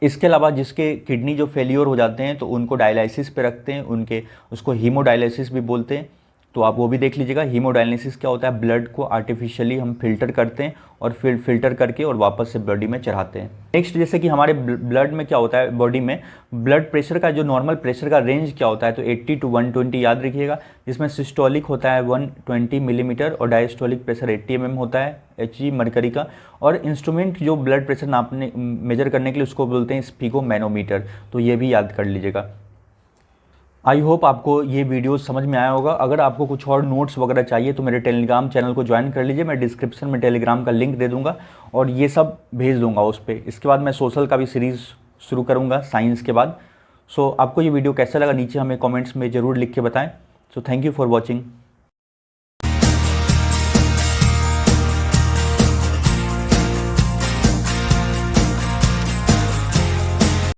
इसके अलावा जिसके किडनी जो फेलियर हो जाते हैं तो उनको डायलिसिस पे रखते हैं, उसको हीमोडायलिसिस भी बोलते हैं। तो आप वो भी देख लीजिएगा। हीमोडायलिसिस क्या होता है, ब्लड को आर्टिफिशियली हम फिल्टर करते हैं और फिर फिल्टर करके और वापस से बॉडी में चढ़ाते हैं। नेक्स्ट, जैसे कि हमारे ब्लड में क्या होता है, बॉडी में ब्लड प्रेशर का जो नॉर्मल प्रेशर का रेंज क्या होता है, तो 80 to 120 याद रखिएगा। जिसमें सिस्टोलिक होता है 120 मिलीमीटर और डायस्टोलिक प्रेशर 80 mm होता है, Hg मरकरी का। और इंस्ट्रूमेंट जो ब्लड प्रेशर नापने मेजर करने के लिए उसको बोलते हैं स्पीगोमैनोमीटर। तो ये भी याद कर लीजिएगा। आई होप आपको ये वीडियो समझ में आया होगा। अगर आपको कुछ और नोट्स वगैरह चाहिए तो मेरे टेलीग्राम चैनल को ज्वाइन कर लीजिए। मैं डिस्क्रिप्शन में टेलीग्राम का लिंक दे दूंगा और ये सब भेज दूंगा उस पर। इसके बाद मैं सोशल का भी सीरीज़ शुरू करूंगा साइंस के बाद। सो आपको ये वीडियो कैसा लगा नीचे हमें कमेंट्स में ज़रूर लिख के बताएं। So thank you for watching.